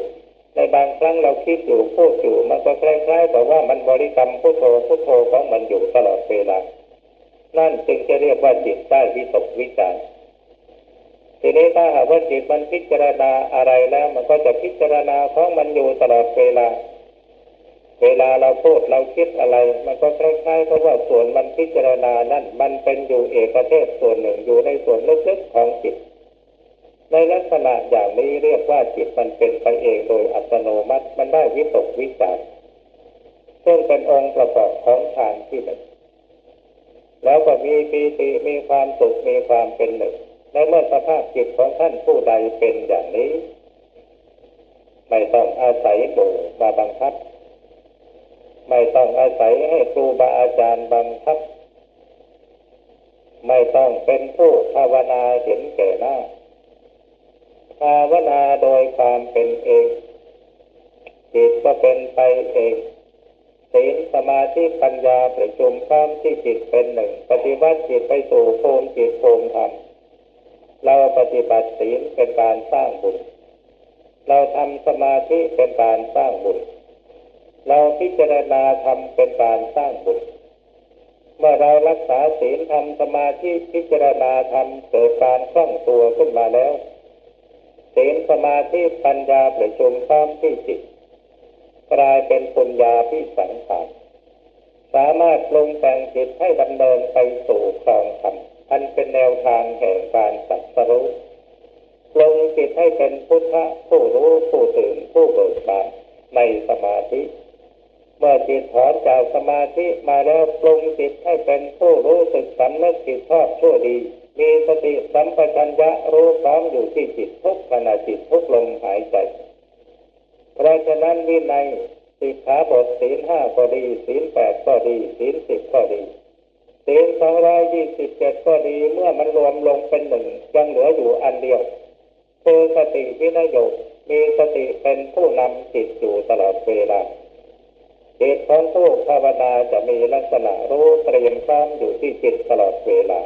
ในบางครั้งเราคิดอยู่พูดอยู่มันก็คล้ายๆกับว่ามันบริกรรมพุทโธพุทโธของมันอยู่ตลอดเวลานั่นจึงจะเรียกว่าจิตได้วิตกวิจารทีนี้ถ้าหากว่าจิตมันพิจารณาอะไรแล้วมันก็จะพิจารณาของมันอยู่ตลอดเวลาเราพูดเราคิดอะไรมันก็คล้ายๆเพราะว่าส่วนมันพิจารณานั้นมันเป็นอยู่เอกเทศส่วนหนึ่งอยู่ในส่วนลึกๆของจิตในลักษณะอย่างนี้เรียกว่าจิตมันเป็นไปเองโดยอัตโนมัติมันได้วิตกวิจารซึ่งเป็นองค์ประกอบของฌานที่หนึ่งแล้วก็มีปีติมีความสุขมีความเป็นหนึ่งในเมื่อสภาพจิตของท่านผู้ใดเป็นอย่างนี้ไม่ต้องอาศัยหมู่มาบังคับ ไม่ต้องอาศัยให้ครูบาอาจารย์บังคับไม่ต้องเป็นผู้ภาวนาเห็นแก่หน้าภาวนาโดยความเป็นเองจิตก็เป็นไปเองศีลสมาธิปัญญาประชุมความที่จิตเป็นหนึ่งปฏิบัติจิตไปสู่ภูมิจิตภูมิธรรมเราปฏิบัติศีลเป็นการสร้างบุญเราทำสมาธิเป็นการสร้างบุญเราพิจารณาธรรมเป็นการสร้างบุญเมื่อเรารักษาศีลทำสมาธิพิจารณาธรรมเกิดการคล่องตัวขึ้นมาแล้วศีลสมาธิปัญญาประชุมความที่จิตกลายเป็นปัญญาที่สังขารสามารถปรุงแต่งจิตให้ดำเนินไปสู่ครองธรรมอันเป็นแนวทางแห่งการตรัสรู้ปรุงจิตให้เป็นพุทธะผู้รู้ผู้ตื่นผู้เบิกบานในสมาธิเมื่อจิตถอนจากสมาธิมาแล้วปรุงจิตให้เป็นผู้รู้สึกสำนึกผิดชอบชั่วดีมีสติสัมปชัญญะรู้พร้อมอยู่ที่จิตทุกขณะจิตทุกลมหายใจเพราะฉะนั้นวินัยสิกขาบทศีล5ก็ดีศีล8ก็ดีศีล10ก็ดีศีล227ก็ดีเมื่อมันรวมลงเป็นหนึ่งยังเหลืออยู่อันเดียวคือสติวินัยโยมีสติเป็นผู้นำจิตอยู่ตลอดเวลาจิตของผู้ภาวนาจะมีลักษณะรู้เตรียมพร้อมอยู่ที่จิตตลอดเวลา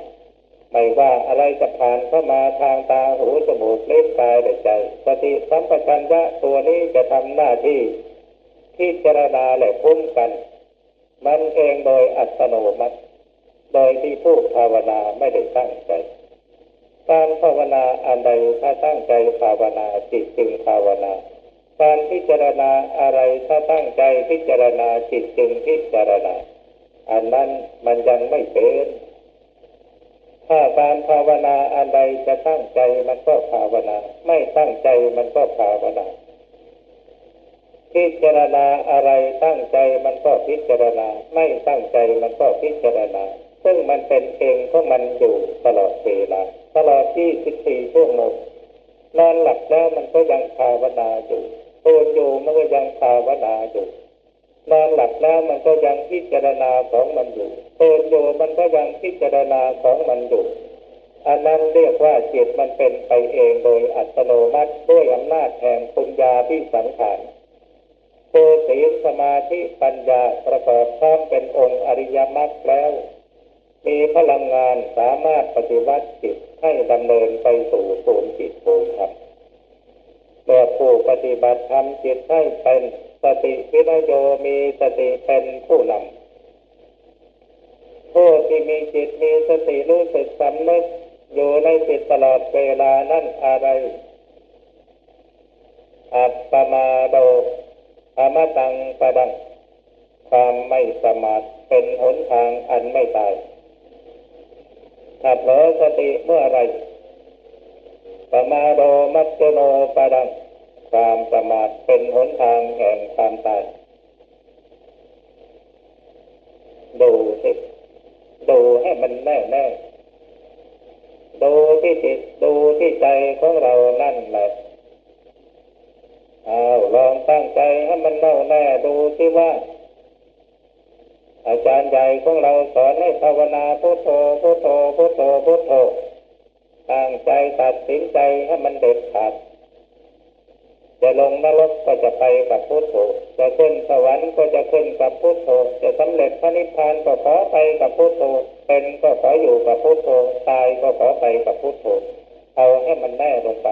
ไม่ว่าอะไรจะผ่านเข้ามาทางตาหูจมูกลิ้นกายและใจสติสัมปชัญญะตัวนี้จะทำหน้าที่พิจารณาและคุ้มกันมันเองโดยอัตโนมัติโดยที่ผู้ภาวนาไม่ได้ตั้งใจการภาวนาอันใดถ้าตั้งใจภาวนาจิตจึงภาวนาการพิจารณาอะไรถ้าตั้งใจพิจารณาจิตจึงพิจารณาอันนั้นมันยังไม่เป็นถ้าการภาวนาอันใดจะตั้งใจมันก็ภาวนาไม่ตั้งใจมันก็ภาวนาพิจารณาอะไรตั้งใจมันก็พิจารณาไม่ตั้งใจมันก็พิจารณาซึ่งมันเป็นเองของมันอยู่ตลอดเวลาตลอด24 ชั่วโมงนอนหลับแล้วมันก็ยังภาวนาอยู่ตื่นอยู่มันก็ยังภาวนาอยู่นอนหลับแล้วมันก็ยังพิจารณาของมันอยู่ตื่นอยู่มันก็ยังพิจารณาของมันอยู่อันนั้นเรียกว่าจิตมันเป็นไปเองโดยอัตโนมัติด้วยอำนาจแห่งปัญญาที่สังขารคือศีลสมาธิปัญญาประกอบพร้อมเป็นองค์อริยมรรคแล้วมีพลังงานสามารถปฏิวัติจิตให้ดำเนินไปสู่ภูมิจิตภูมิธรรมเมื่อผู้ปฏิบัติธรรมจิตให้เป็นสติวินัยโยมีสติเป็นผู้นำผู้ที่มีจิตมีสติรู้สึกสำนึกอยู่ในจิตตลอดเวลานั่นอะไรอัปปมาโดอมตังปดังความไม่ประมาทเป็นหนทางอันไม่ตายถ้าเผลอสติเมื่อไรปมาโดมัจจโนปดังความประมาทเป็นหนทางแห่งความตายดูสิดูให้มันแน่ๆดูที่จิตดูที่ใจของเรานั่นแหละลองตั้งใจให้มันแน่วแน่ดูที่ว่าอาจารย์ใหญ่ของเราสอนให้ภาวนาพุทโธพุทโธพุทโธพุทโธตั้งใจตัดสินใจให้มันเด็ดขาดจะลงนรกก็จะไปกับพุทโธจะขึ้นสวรรค์ก็จะขึ้นกับพุทโธจะสำเร็จพระนิพพานก็ขอไปกับพุทโธเป็นก็ขออยู่กับพุทโธตายก็ขอไปกับพุทโธเอาให้มันแน่ลงไป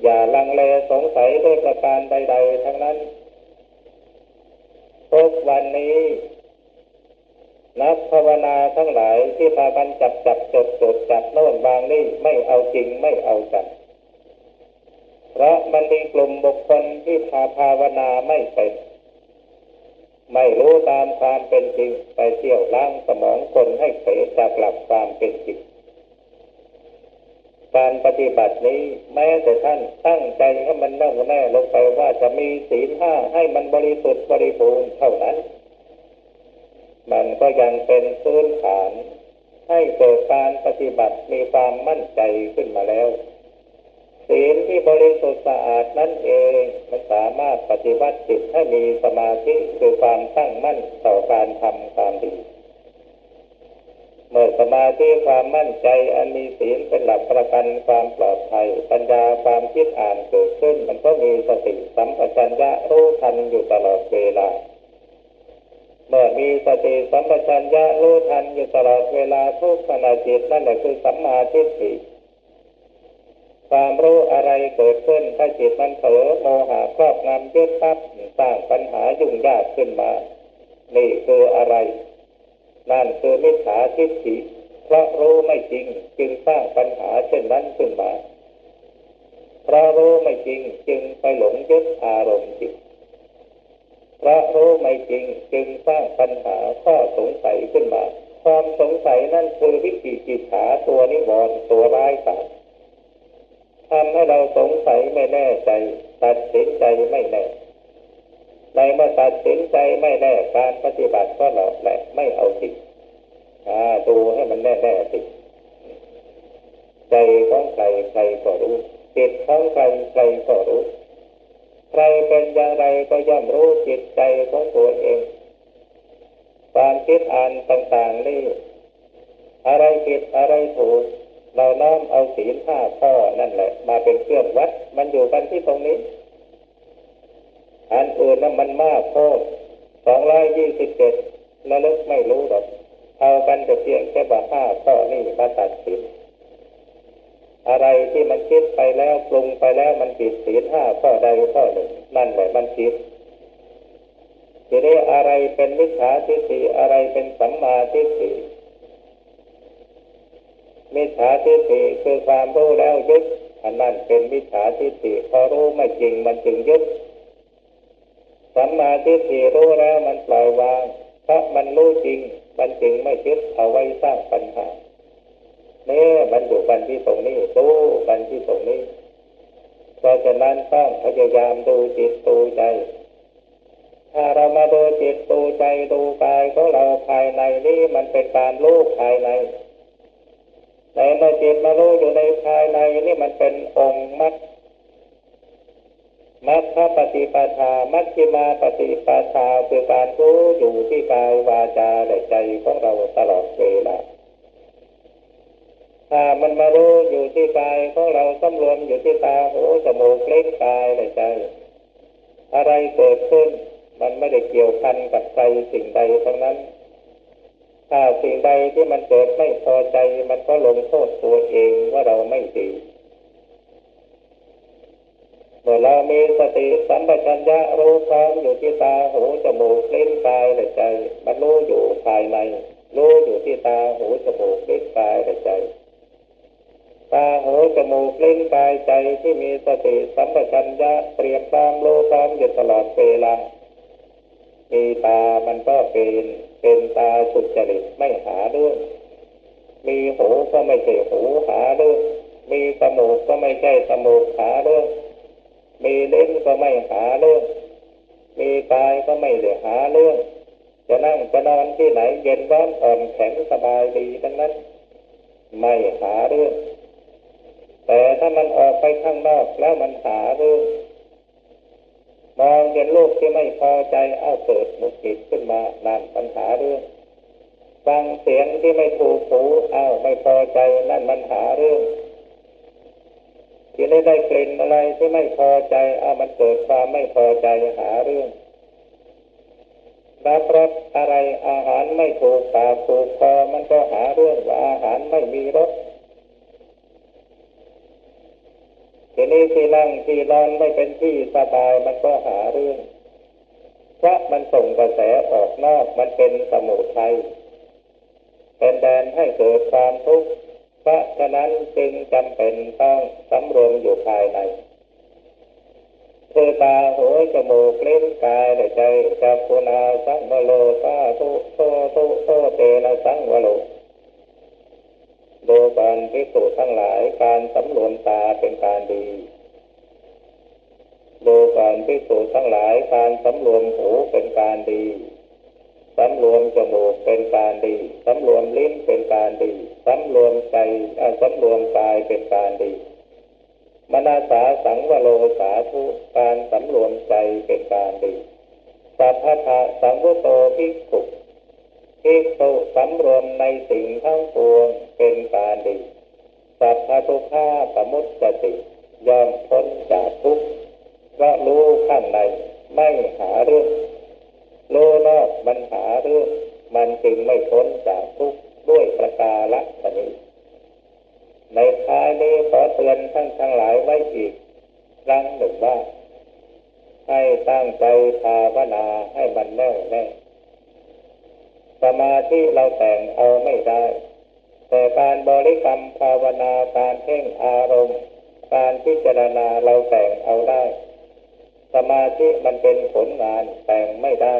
อย่าลังเลสงสัยด้วยประการใดๆทั้งนั้นทุกวันนี้นักภาวนาทั้งหลายที่พากันจับจับโน่นบางนี่ไม่เอาจริงไม่เอาจังเพราะมันมีกลุ่มบุคคลที่ภาวนาไม่เป็นไม่รู้ตามความเป็นจริงไปเที่ยวล้างสมองคนให้เสียจากหลักความเป็นจริงการปฏิบัตินี้แม้แต่ท่านตั้งใจให้มันแน่วแน่ลงไปว่าจะมีศีล5ให้มันบริสุทธิ์บริบูรณ์เท่านั้นมันก็ยังเป็นพื้นฐานให้เกิดการปฏิบัติมีความมั่นใจขึ้นมาแล้วศีลที่บริสุทธิ์สะอาดนั่นเองมันส ามารถปฏิบัติจิตให้มีสมาธิคือความตั้งมั่นต่อการทำความดีเมื่อสมาธิความมั่นใจอันมีศีลเป็นหลักประกันความปลอดภัยปัญญาความคิดอ่านเกิดขึ้นมันก็มีสติสัมปชัญญะรู้ทันอยู่ตลอดเวลาเมื่อมีสติสัมปชัญญะรู้ทันอยู่ตลอดเวลาทุกขณะจิตนั่นแหละคือสัมมาทิฏฐิความรู้อะไรเกิดขึ้นถ้าจิตมันเผลอโมหะครอบงำยึดปั๊บสร้างปัญหายุ่งยากขึ้นมานี่คืออะไรนั่นคือมิจฉาทิฏฐิเพราะรู้ไม่จริงจึงสร้างปัญหาเช่นนั้นขึ้นมาเพราะรู้ไม่จริงจึงไปหลงยึดอารมณ์จิตเพราะรู้ไม่จริงจึงสร้างปัญหาข้อสงสัยขึ้นมาความสงสัยนั่นคือวิจิกิจฉาตัวนิวรณ์ตัวร้ายกาจทำให้เราสงสัยไม่แน่ใจตัดสินใจไม่แน่ในเมื่อตัดสินใจไม่แน่การปฏิบัติก็หลอกแหลกไม่เอาจริงดูให้มันแน่ๆสิใจของใครใครก็รู้จิตของใครใครก็รู้ใครเป็นอย่างไรก็ย่อมรู้จิตใจของตัวเองความคิดอ่านต่างๆนี่อะไรผิดอะไรถูกเราน้อมเอาศีล5 ข้อนั่นแหละมาเป็นเครื่องวัดมันอยู่กันที่ตรงนี้อันอื่นนั้นมันมากโทษ227ระลึกไม่รู้หรอกเอากันแต่เพียงแค่ว่า5 ข้อนี่มาตัดสินอะไรที่มันคิดไปแล้วปรุงไปแล้วมันผิดศีล5 ข้อใดข้อหนึ่งนั่นแหละมันผิดทีนี้อะไรเป็นมิจฉาทิฏฐิอะไรเป็นสัมมาทิฏฐิมิจฉาทิฏฐิคือความรู้แล้วยึดอันนั้นเป็นมิจฉาทิฏฐิพอรู้ไม่จริงมันจึงยึดสัมมาทิฏฐิรู้แล้วมันปล่อยวางเพราะมันรู้จริงมันจึงไม่ยึดเอาไว้สร้างปัญหาเนี่ยมันอยู่กันที่ตรงนี้รู้กันที่ตรงนี้เพราะฉะนั้นต้องพยายามดูจิตดูใจถ้าเรามาดูจิตดูใจดูกายของเราภายในนี่มันเป็นการรู้ภายในในเมื่อจิตมารู้อยู่ในภายในนี่มันเป็นองค์มรรคปฏิปทามัชฌิมาปฏิปทาคือการรู้อยู่ที่กายวาจาและใจของเราตลอดเวลาถ้ามันมารู้อยู่ที่กายของเราสำรวมอยู่ที่ตาหูจมูกลิ้นกายและใจอะไรเกิดขึ้นมันไม่ได้เกี่ยวพันกับใครสิ่งใดทั้งนั้นถ้าสิ่งใดที่มันเกิดไม่พอใจมันก็ลงโทษตัวเองว่าเราไม่ดีเมื่อเรามีสติสัมปชัญญะรู้พร้อมอยู่ที่ตาหูจมูกลิ้นกายและใจมันรู้อยู่ภายในรู้อยู่ที่ตาหูจมูกลิ้นกายและใจตาหูจมูกลิ้นกายใจที่มีสติสัมปชัญญะเตรียมพร้อมรู้พร้อมอยู่ตลอดเวลามีตามันก็เป็นตาสุจริตไม่หาเรื่องมีหูก็ไม่ใช่หูหาเรื่องมีจมูกก็ไม่ใช่จมูกหาเรื่องมีลิ้นก็ไม่หาเรื่องมีกายก็ไม่ได้หาเรื่องจะนั่งจะนอนที่ไหนเย็นร้อนอ่อนแข็งสบายดีทั้งนั้นไม่หาเรื่องแต่ถ้ามันออกไปข้างนอกแล้วมันหาเรื่องมองเห็นลูกที่ไม่พอใจเอาเกิดหงุดหงิดขึ้นมานั่นปัญหาเรื่องฟังเสียงที่ไม่ถูกหูไม่พอใจนั่นมันหาเรื่องที่ได้กลิ่นอะไรที่ไม่พอใจมันเกิดความไม่พอใจหาเรื่องรับรสอะไรอาหารไม่ถูกปากถูกคอมันก็หาเรื่องว่าอาหารไม่มีรสทีนี้ที่นั่งที่นอนไม่เป็นที่สบายมันก็หาเรื่องเพราะมันส่งกระแสออกนอกมันเป็นสมุทัยเป็นแดนให้เกิดความทุกข์เพราะฉะนั้นจึงจำเป็นต้องสำรวมอยู่ภายในคือตาหูจมูกลิ้นกายและใจจักขุนาสังวโลสาธุโสเตนะสังวโลดูการภิกษุทั้งหลายการสำรวมตาเป็นการดีดูการภิกษุทั้งหลายการสำรวมหูเป็นการดีสำรวมจมูกเป็นการดีสำรวมลิ้นเป็นการดีสำรวมใจสำรวมกายเป็นการดี มนาสาสังวโรสาธุการสำรวมใจเป็นการดีสัพพะสังวุโตภิกขุภิกษุสำรวมในสิ่งทั้งปวงเป็นการดีสัพพะทุกขาสมุจจติย่อมพ้นจากทุกข์เพราะรู้ข้างในไม่หาเรื่องรู้นอกมันหาเรื่องมันจึงไม่พ้นจากทุกข์ด้วยประกาศนี้ในท้ายนี้ขอเตือนท่านทั้งหลายไว้อีกครั้งหนึ่งว่าให้ตั้งใจภาวนาให้มันแน่วแน่สมาธิเราแต่งเอาไม่ได้แต่การบริกรรมภาวนาการเพ่งอารมณ์การพิจารณาเราแต่งเอาได้สมาธิมันเป็นผลงานแต่งไม่ได้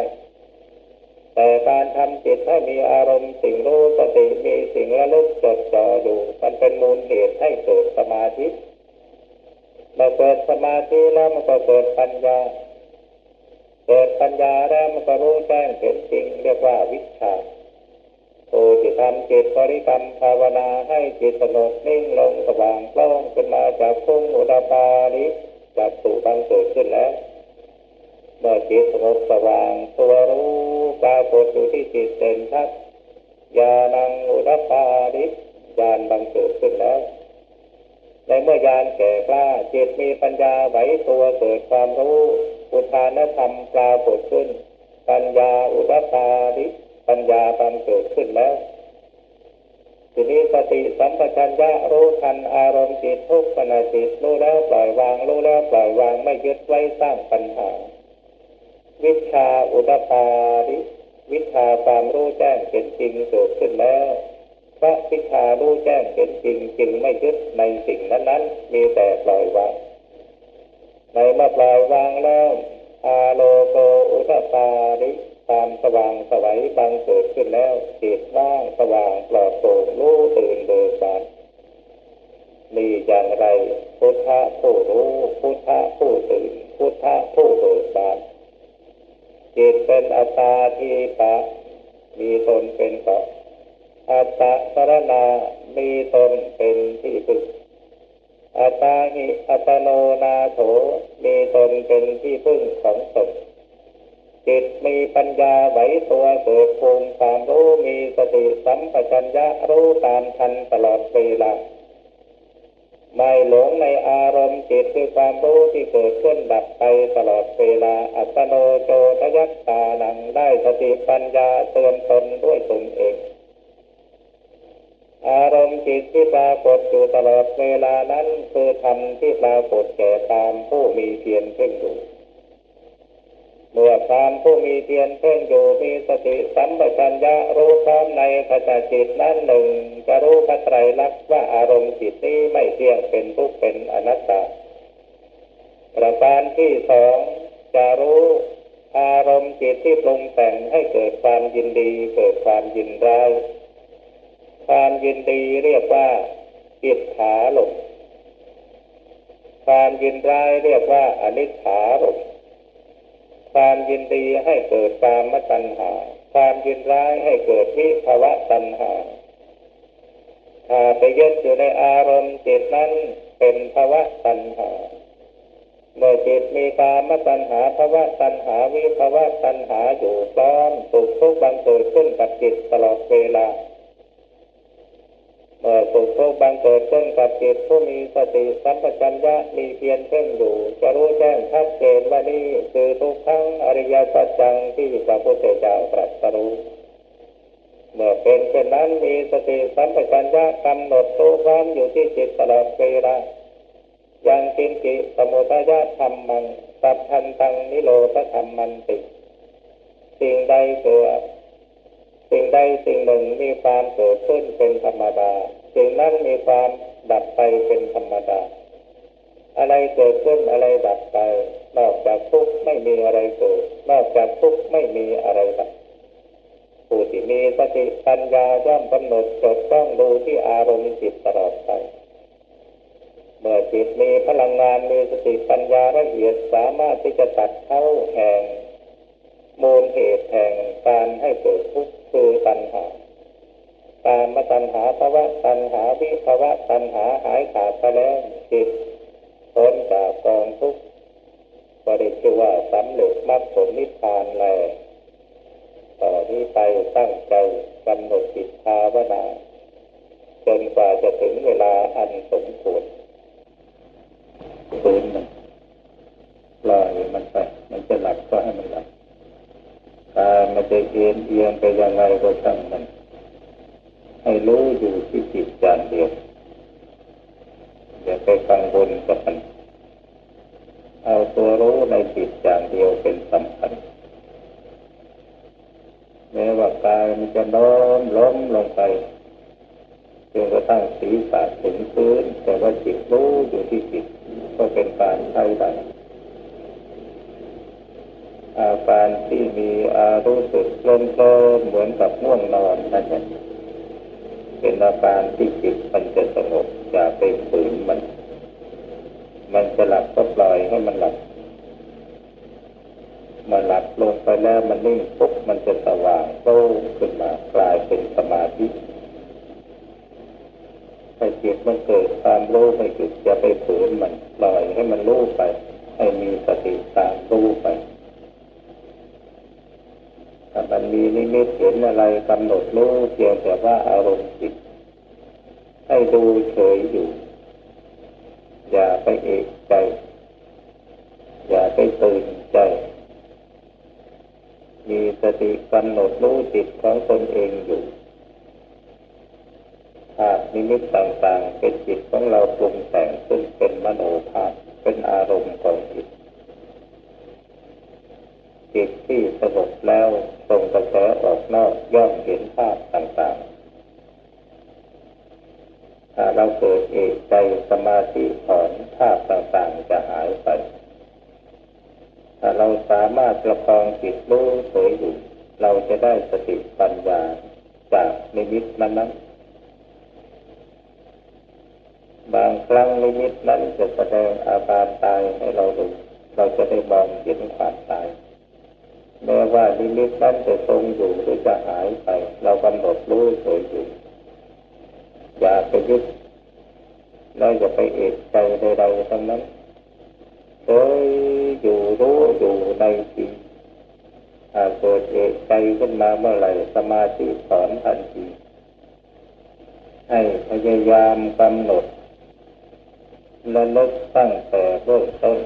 แต่การทำจิตให้มีอารมณ์สิ่งรู้สติมีสิ่งระลึกจดจ่ออยู่มันเป็นมูลเหตุให้เกิดสมาธิเมื่อเกิดสมาธิแล้วมันก็เกิดปัญญาเกิดปัญญาแล้วมันก็รู้แจ้งเห็นจริงเรียกว่าวิชชาผู้ที่ทำจิตบริกรรมภาวนาให้จิตสงบนิ่งลงสว่างโปร่งขึ้นมาจากภพอุดาปาริจากสู่บังเกิดขึ้นแล้วเมื่อจิตสงบสว่างตัวรู้ปรากฏอยู่ที่จิตเด่นชัดญาณังอุดาปาริญาณบังเกิดขึ้นแล้วในเมื่อญาณแก่กล้าจิตมีปัญญาไหวตัวเกิดความรู้อุทานธรรมปรากฏขึ้นปัญญาอุดาปาริปัญญาบังเกิดขึ้นแล้วทีนี้สติสัมปชัญญะรู้ทันอารมณ์จิตทุกขณะจิตรู้แล้วปล่อยวางรู้แล้วปล่อยวางไม่ยึดไว้สร้างปัญหาวิชชาอุดปาริวิชชาความรู้แจ้งเห็นจริงเกิดขึ้นแล้วพระวิชชารู้แจ้งเห็นจริงจึงไม่ยึดในสิ่งนั้นๆมีแต่ปล่อยวางในเมื่อปล่อยวางแล้วอาโลโกอุดปาริความสว่างไสวบังเกิดขึ้นแล้วจิตว่างสว่างปลอดโปร่งรู้ตื่นเบิกบานมีอย่างไรพุทธะผู้รู้พุทธะผู้ตื่นพุทธะผู้เบิกบานจิตเป็นอัตตาทีปะมีตนเป็นเกาะอัตตะสรณามีตนเป็นที่พึ่งอัตตาหิอัตโนนาโถมีตนเป็นที่พึ่งของตนจิตมีปัญญาไหวตัวเกิดภูมิความรู้มีสติสัมปชัญญะรู้ตามทันตลอดเวลาไม่หลงในอารมณ์จิตคือความรู้ที่เกิดขึ้นดับไปตลอดเวลาอัตโนโจทยัตตานังได้สติปัญญาเตือนตนด้วยตนเองอารมณ์จิตที่ปรากฏอยู่ตลอดเวลานั้นคือธรรมที่ปรากฏแก่ตามผู้มีเพียรเพ่งอยู่เมื่อตามผู้มีเพียรเพ่งอยู่มีสติสัมปชัญญะรู้พร้อมในขณะจิตนั้นหนึ่งจะรู้พระไตรลักษณ์ว่าอารมณ์จิตนี้ไม่เที่ยงเป็นทุกข์เป็นอนัตตาประการที่สองจะรู้อารมณ์จิตที่ปรุงแต่งให้เกิดความยินดีเกิดความยินร้ายความยินดีเรียกว่าอิทธารมณ์ความยินร้ายเรียกว่าอนิจฐารมณ์ความยินดีให้เกิดกามตัณหาความยินร้ายให้เกิดวิภวตัณหาถ้าไปยึดอยู่ในอารมณ์จิตนั้นเป็นภวตัณหาเมื่อจิตมีกามตัณหาภวตัณหาวิภวตัณหาอยู่พร้อมสุขทุกข์บังเกิดขึ้นกับจิตตลอดเวลาเมื่อสุขทุกข์บังเกิดขึ้นกับจิตผู้มีสติสัมปชัญญะมีเพียรเพ่งอยู่จะรู้แจ้งชัดเจนว่านี่คือทุกขังอริยสัจจังที่พระพุทธเจ้าตรัสรู้เมื่อเป็นเช่นนั้นมีสติสัมปชัญญะกำหนดรู้พร้อมอยู่ที่จิตตลอดเวลายังกินจิสมุทัยธรรมังสัพพันตังนิโรธธรรมันติสิ่งใดเกิดสิ่งใดสิ่งหนึ่งมีความเกิดขึ้นเป็นธรรมดาสิ่งนั้นมีความดับไปเป็นธรรมดาอะไรเกิดขึ้นอะไรดับไปนอกจากทุกข์ไม่มีอะไรเกิดนอกจากทุกข์ไม่มีอะไรดับผู้ที่มีสติปัญญาย่อมกำหนดจดจ้องดูที่อารมณ์จิตตลอดไปเมื่อจิตมีพลังงานมีสติปัญญาละเอียดสามารถที่จะตัดเข้าแห่งมูลเหตุแห่งการให้เกิดทุกข์คือตัณหากามตัณหาภวตัณหาวิภวตัณหาหายขาดไปแล้วจิต พ้นจากกองทุกข์ก็ได้ชื่อว่าสำเร็จมรรคผลนิพพานแล้วต่อนี้ไปตั้งใจกำหนดจิตภาวนาจนกว่าจะถึงเวลาอันสมควรฝืนมันปล่อยมันไปมันจะหลับก็ให้มันหลับตามันจะเอียงไปยังไงก็ช่างมันให้รู้อยู่ที่จิตอย่างเดียวอย่าไปกังวลกับมันเอาตัวรู้ในจิตอย่างเดียวเป็นสำคัญแม้ว่ากายมันจะล้มลงไปจนกระทั่งศีรษะถึงพื้นแต่ว่าจิตรู้อยู่ที่จิตก็เป็นการใช้ได้อาการที่มีรู้สึกเคลิ้มเหมือนกับง่วงนอนนั่นเองเป็นอาการที่จิตมันจะสงบอย่าไปฝืนมันจะหลับก็ปล่อยให้มันหลับมาหลับลงไปแล้วมันนิ่งปุ๊บมันจะสว่างโล่งขึ้นมากลายเป็นสมาธิให้จิตมันเกิดความรู้ให้จิตอย่าไปฝืนมันปล่อยให้มันรู้ไปให้มีสติตามรู้ไปถ้ามันมีนิมิตเห็นอะไรกำหนดรู้เพียงแต่ว่าอารมณ์จิตให้ดูเฉยอยู่อย่าไปเอกใจอย่าไปตื่นใจมีสติกำหนดรู้จิตของตนเองอยู่ภาพนิมิตต่างๆเป็นจิตของเราปรุงแต่งซึ่งเป็นมโนภาพเป็นอารมณ์ของจิตที่สงบแล้วส่งกระแสออกนอกย่อมเห็นภาพต่างๆถ้าเราเกิดเอกใจสมาธิถอนภาพต่างๆจะหายไปถ้าเราสามารถประคองจิตรู้เฉยอยู่เราจะได้สติปัญญาจากนิมิตนั้นบางครั้งนิมิตนั้นจะแสดงอาการตายให้เราดูเราจะได้มองเห็นความตายแม้ว่านิมิตนั้นจะทรงอยู่หรือจะหายไปเรากำหนดรู้เฉยอยู่อย่าไปยึดแล้วอย่าไปเอกใจใดๆทั้งนั้นเฉยอยู่รู้อยู่ในจิตเกิดเอกใจขึ้นมาเมื่อไหร่สมาธิถอนทันทีให้พยายามกำหนดและลึกตั้งแต่เบื้องต้น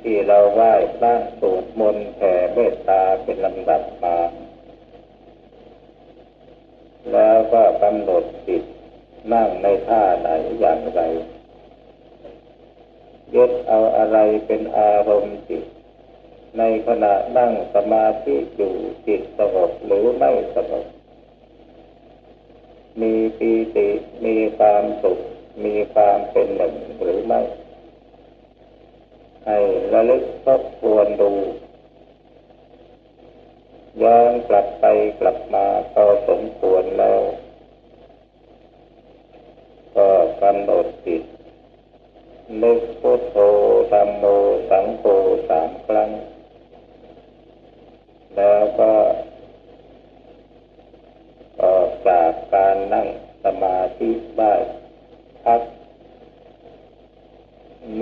ที่เราไหว้พระสวดมนต์แผ่เมตตาเป็นลำดับมาแล้วก็กำหนดจิตนั่งในท่าไหนอย่างไรยึดเอาอะไรเป็นอารมณ์จิตในขณะนั่งสมาธิอยู่จิตสงบหรือไม่สงบมีปีติมีความสุขมีความเป็นหนึ่งหรือไม่ให้ระลึกทบทวนดูย้อนกลับไปกลับมาพอสมควรแล้วก็กำหนดจิตนึกพุทโธธัมโมสังโฆ3 ครั้งแล้วก็ออกจากการนั่งสมาธิได้พัก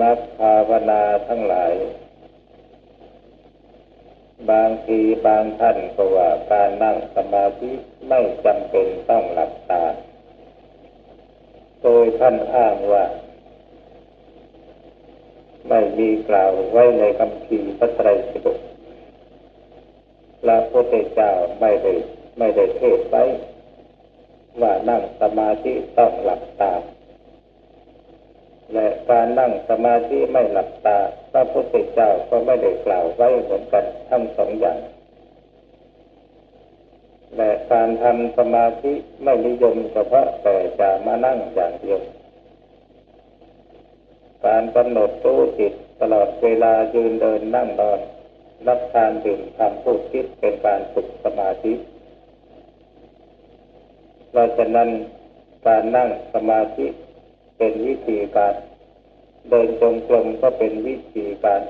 นักภาวนาทั้งหลายบางทีบางท่านก็ว่าการนั่งสมาธิไม่จำเป็นต้องหลับตาโดยท่านอ้างว่าไม่มีกล่าวไว้ในคัมภีร์พระไตรปิฎกพระพุทธเจ้าไม่ได้เทศน์ไว้ว่านั่งสมาธิต้องหลับตาและการนั่งสมาธิไม่หลับตาพระพุทธเจ้าก็ไม่ได้กล่าวไว้เหมือนกันทั้งสองอย่างและการทำสมาธิไม่นิยมเฉพาะแต่จะมานั่งอย่างเดียวการกำหนดรู้จิตตลอดเวลายืนเดินนั่งนอนรับทานดื่มทำพูดคิดเป็นการฝึกสมาธิเพราะฉะนั้นการนั่งสมาธิเป็นวิธีการเดินจงกรมก็เป็นวิธีการ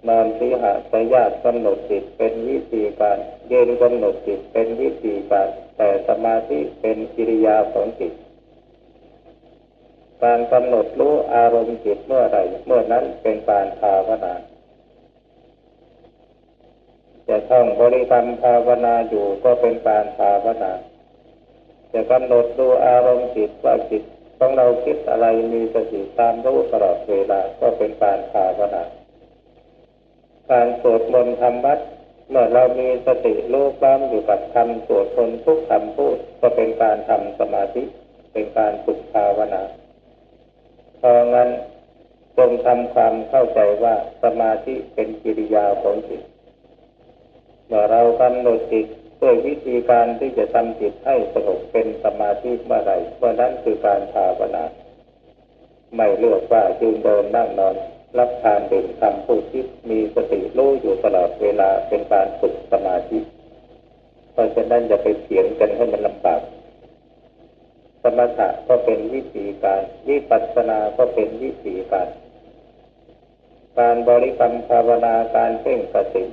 นอนสีหสยาสกำหนดจิตเป็นวิธีการยืนกำหนดจิตเป็นวิธีการแต่สมาธิเป็นกิริยาของจิต การกำหนดรู้อารมณ์จิตเมื่อใดเมื่อนั้นเป็นการภาวนาจะท่องบริกรรมภาวนาอยู่ก็เป็นการภาวนาจะกำหนดดูอารมณ์จิตว่าจิตของเราคิดอะไรมีสติตามรู้ตลอดเวลาก็เป็นการภาวนาการสวดมนต์ทำวัดเมื่อเรามีสติรู้พร้อมอยู่กับคำสวดมนต์ทุกคำพูดก็เป็นการทำสมาธิเป็นการฝึกภาวนาเพราะงั้นจงทำความเข้าใจว่าสมาธิเป็นกิริยาของจิตเมื่อเรากำหนดจิตด้วยวิธีการที่จะทำจิตให้สงบเป็นสมาธิเมื่อใดเมื่อนั้นคือการภาวนาไม่เลือกว่ายืนเดินนั่งนอนรับทานดื่มทำพูดคิดมีสติรู้อยู่ตลอดเวลาเป็นการฝึกสมาธิเพราะฉะนั้นอย่าไปเถียงกันให้มันลำบากสมถะก็เป็นวิธีการวิปัสสนาก็เป็นวิธีการการบริกรรมภาวนาการเพ่งสติ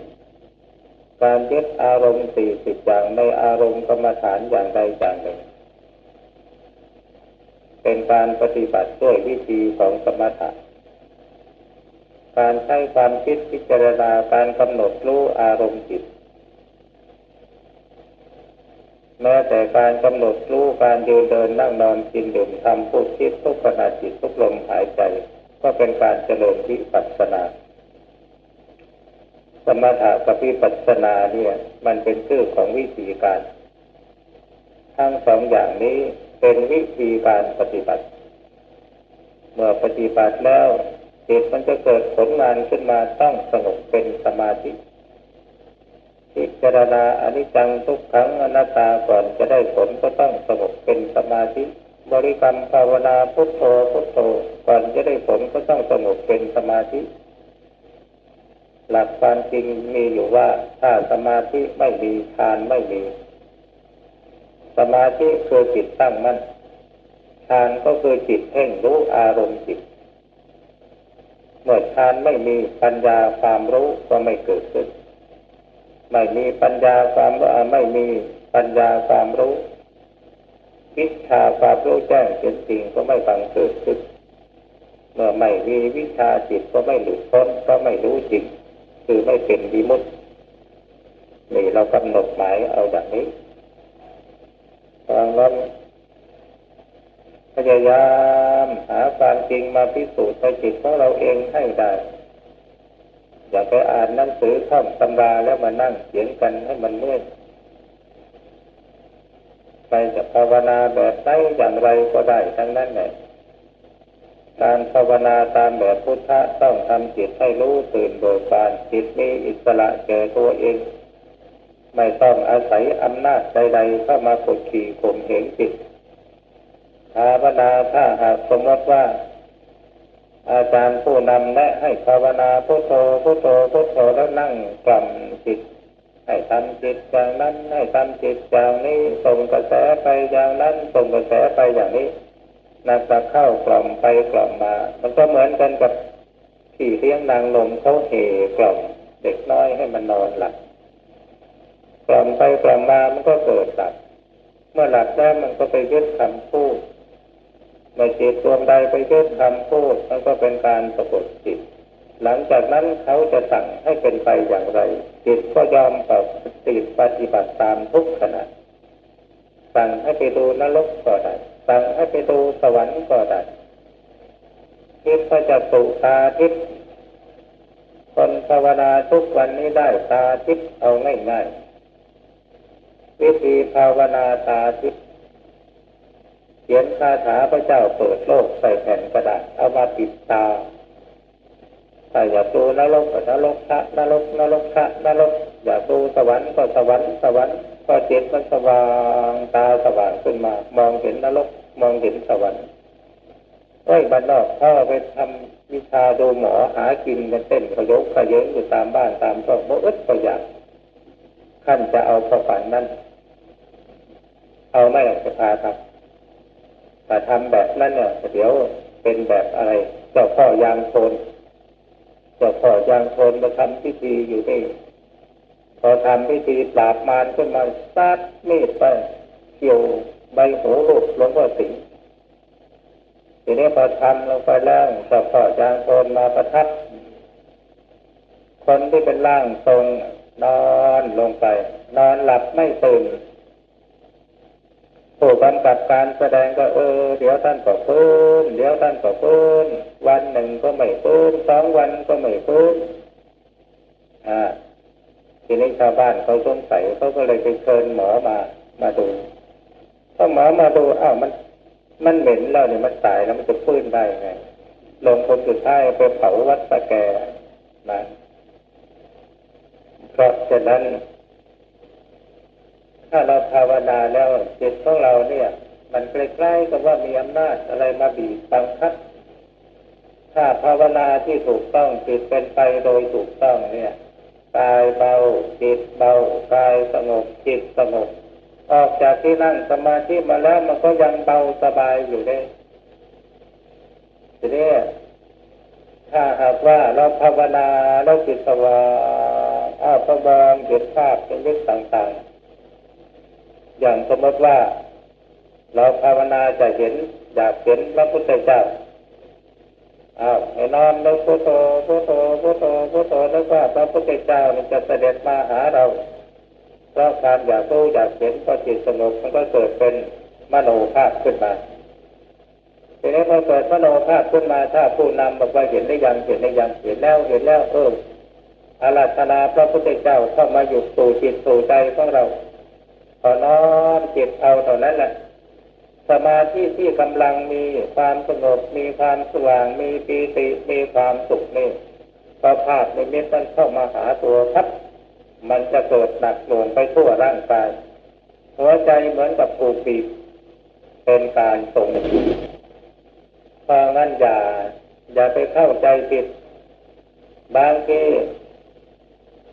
การยึดอารมณ์40อย่างในอารมณ์กรรมฐานอย่างใดอย่างหนึ่งเป็นการปฏิบัติด้วยวิธีของสมถะการใช้ความคิดพิจารณาการกำหนดรู้อารมณ์จิตแม้แต่การกำหนดรู้การยืนเดินนั่งนอนกินดื่มทำพูดคิดทุกขณะจิตทุกลมหายใจก็เป็นการเจริญวิปัสสนาสมถะกับวิปัสสนาเนี่ยมันเป็นชื่อของวิธีการทั้งสองอย่างนี้เป็นวิธีการปฏิบัติเมื่อปฏิบัติแล้วจิตมันจะเกิดผลงานขึ้นมาต้องสงบเป็นสมาธิพิจารณาอนิจจังทุกขังอนัตตาก่อนจะได้ผลก็ต้องสงบเป็นสมาธิบริกรรมภาวนาพุทโธพุทโธก่อนจะได้ผลก็ต้องสงบเป็นสมาธิหลักความจริงมีอยู่ว่าถ้าสมาธิไม่มีฌานไม่มีสมาธิคือจิตตั้งมั่นฌานก็คือจิตเพ่งรู้อารมณ์จิตเมื่อฌานไม่มีปัญญาความรู้ก็ไม่เกิดขึ้นไม่มีปัญญาความไม่มีปัญญาความรู้วิชาความรู้แจ้งเป็นจริงก็ไม่บังเกิดขึ้นเมื่อไม่มีวิชาจิตก็ไม่หลุดพ้นก็ไม่รู้จริงคือไม่เป็นวิมุตตินี่เรากำหนดหมายเอาอย่างนี้ดังนั้นพยายามหาความจริงมาพิสูจน์ในจิตของเราเองให้ได้อย่าไปอ่านหนังสือท่องตำราแล้วมานั่งเขียนกันให้มันเมื่อยใครจะภาวนาแบบไหนอย่างไรก็ได้ทั้งนั้นแหละการภาวนาตามแบบพุทธะต้องทำจิตให้รู้ตื่นเบิกบานจิตมีอิสระแก่ตัวเองไม่ต้องอาศัยอำนาจใดๆเข้ามากดขี่ข่มเหงจิตภาวนาถ้าหากสมมติว่าอาจารย์ผู้นำแนะให้ภาวนาพุทโธพุทโธพุทโธแล้วนั่งกล่อมจิตให้ทำจิตอย่างนั้นให้ทำจิตอย่างนี้ส่งกระแสไปอย่างนั้นส่งกระแสไปอย่างนี้นักจะเข้ากล่อมไปกล่อมมามันก็เหมือนกันกับที่เลี้ยงนางนมเขาเหกล่อมเด็กน้อยให้มันนอนหลับกล่อมไปกล่อมมามันก็เกิดหลับเมื่อหลับแล้วมันก็ไปยึดคำพูดเมื่อจิตดวงใดไปยึดคำพูดมันก็เป็นการสะกดจิตหลังจากนั้นเขาจะสั่งให้เป็นไปอย่างไรจิตก็ยอมปฏิบัติตามทุกขณะสั่งให้ไปดูนรกก็ได้สั่งให้ไปดูสวรรค์ก็ได้ทิพย์จะตุตาทิพย์คนภาวนาทุกวันนี้ได้ตาทิพย์เอาง่ายๆวิธีภาวนาตาทิพย์เขียนคาถาพระเจ้าเปิดโลกใส่แผ่นกระดาษเอามาปิดตาถ้าอยากดูนรกก็นรกพระนรกนรกพระนรกอยากดูสวรรค์ก็สวรรค์สวรรค์ก็จิตมันสว่างตาสว่างขึ้นมามองเห็นนรกมองเห็นสวรรค์บ้านนอกถ้าไปทำวิชาดูหมอหากินกันเต้นขยกขยเยงอยู่ตามบ้านตามช่องบ่อึดก็อยากขั้นจะเอาเข้าฝันนั้นเอาไม่จะพาทำแต่ทำแบบนั้นเนี่ยเดี๋ยวเป็นแบบอะไรเจ้าพ่อยางโทนเจ้าพ่อยางโทนมาทำพิธีอยู่นี่พอทำพิธีปราบมารขึ้นมาซาดมีดไปเกี่ยวใบหูลูกหลวงพ่อสิงห์ ทีนี้พอทำลงไปแล้วเจ้าพ่อยางโทนมาประทับคนที่เป็นร่างทรงนอนลงไปนอนหลับไม่ตื่นผู้กำกับการแสดงก็เดี๋ยวท่านก็ฟื้นเดี๋ยวท่านก็ฟื้นวันหนึ่งก็ไม่ฟื้น2 วันก็ไม่ฟื้นทีนี้ชาวบ้านเขาสงสัยเขาก็เลยไปเชิญหมอมาดูพอหมอมาดูมันเหม็นแล้วเนี่ยมันตายแล้วมันจะฟื้นได้ไงลงคนสุดท้ายไปเผาวัดสะแกมาเพราะฉะนั้นถ้าเราภาวนาแล้วจิตของเราเนี่ยมันใกล้ๆกับว่ามีอำนาจอะไรมาบีบบังคับถ้าภาวนาที่ถูกต้องจิตเป็นไปโดยถูกต้องเนี่ยกายเบาจิตเบากายสงบจิตสงบออกจากที่นั่งสมาธิมาแล้วมันก็ยังเบาสบายอยู่ได้ทีนี้ถ้าหากว่าเราภาวนาแล้วจิตสว่างประมองเห็นภาพเป็นวิถีต่างๆอย่างสมมติว่าเราภาวนาจะเห็นอยากเห็นพระพุทธเจ้าให้นอนแล้วพุทโธพุทโธพุทโธพุทโธแล้วว่าพระพุทธเจ้าจะเสด็จมาหาเราเพราะการอยากรู้อยากเห็นพอจิตสงบมันก็เกิดเป็นมโนภาพขึ้นมาทีนี้พอเกิดมโนภาพขึ้นมาถ้าผู้นำบอกว่าเห็นได้ยังเห็นได้ยังเห็นแล้วอาราธนาพระพุทธเจ้าเข้ามาอยู่สู่จิตสู่ใจของเราพอน้อมจิตเอาเท่านั้นแหละสมาธิที่กำลังมีความสงบมีความสว่างมีปีติมีความสุขนี่พอภาพนิมิตนั้นเข้ามาหาตัวครับมันจะเกิดหนักหน่วงไปทั่วร่างกายหัวใจเหมือนกับผูกบีบเป็นการส่งเพราะงั้นอย่าไปเข้าใจผิดบางที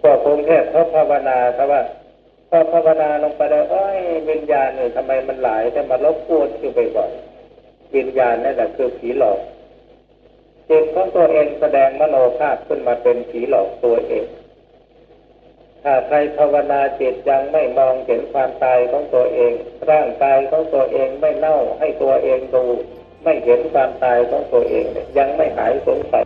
พวกกรุงเทพเขาภาวนาแต่ว่าพอภาวนาลงไปแล้ววิญญาณเนี่ยทำไมมันหลายแต่มารบกวนอยู่บ่อยๆวิญญาณนั่นแหละคือผีหลอกจิตของตัวเองแสดงมโนภาพขึ้นมาเป็นผีหลอกตัวเองถ้าใครภาวนาจิตยังไม่มองเห็นความตายของตัวเองร่างกายของตัวเองไม่เน่าให้ตัวเองดูไม่เห็นความตายของตัวเองยังไม่หายสงสัย